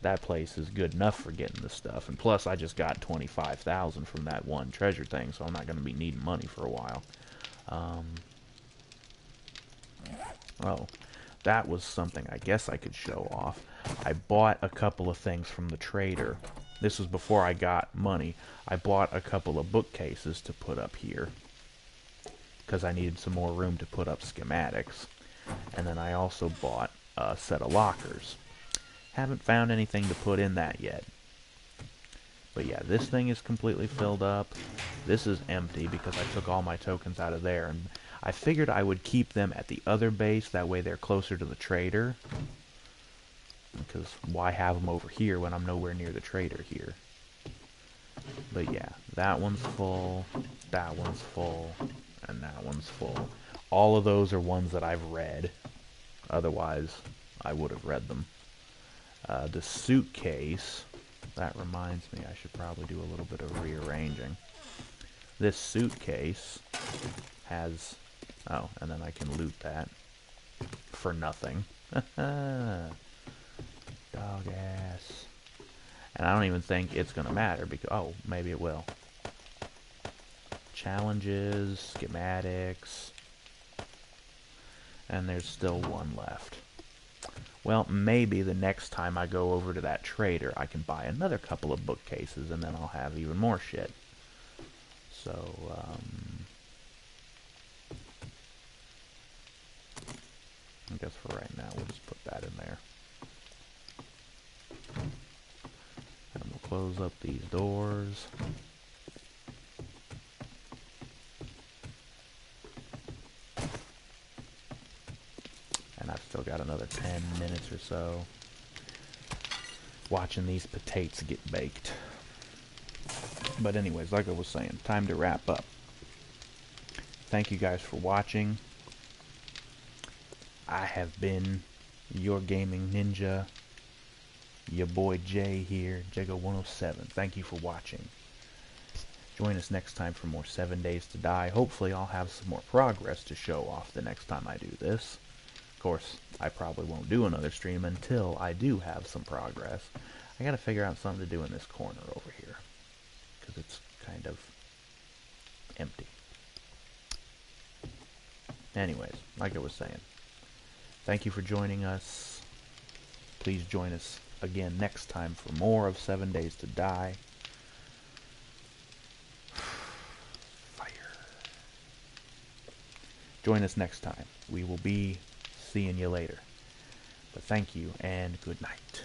that place is good enough for getting this stuff. And plus, I just got 25,000 from that one treasure thing, so I'm not going to be needing money for a while. Oh, that was something I guess I could show off. I bought a couple of things from the trader. This was before I got money. I bought a couple of bookcases to put up here, because I needed some more room to put up schematics. And then I also bought a set of lockers. Haven't found anything to put in that yet. But yeah, this thing is completely filled up. This is empty because I took all my tokens out of there. And I figured I would keep them at the other base, that way they're closer to the trader. Because why have them over here when I'm nowhere near the trader here? But yeah, that one's full, that one's full, and that one's full. All of those are ones that I've read. Otherwise, I would have read them. The suitcase, that reminds me, I should probably do a little bit of rearranging. This suitcase has, oh, and then I can loot that for nothing. Dog ass. And I don't even think it's going to matter, because, oh, maybe it will. Challenges, schematics, and there's still one left. Well, maybe the next time I go over to that trader, I can buy another couple of bookcases, and then I'll have even more shit. So, I guess for right now, we'll just put that in there. And we'll close up these doors. And I've still got another 10 minutes or so watching these potatoes get baked. But anyways, like I was saying, time to wrap up. Thank you guys for watching. I have been your gaming ninja, your boy Jay here, Jago107. Thank you for watching. Join us next time for more 7 Days to Die. Hopefully I'll have some more progress to show off the next time I do this. Of course, I probably won't do another stream until I do have some progress. I gotta figure out something to do in this corner over here, because it's kind of empty. Anyways, like I was saying, thank you for joining us. Please join us again next time for more of 7 Days to Die. Fire. Join us next time. We will be seeing you later. But thank you and good night.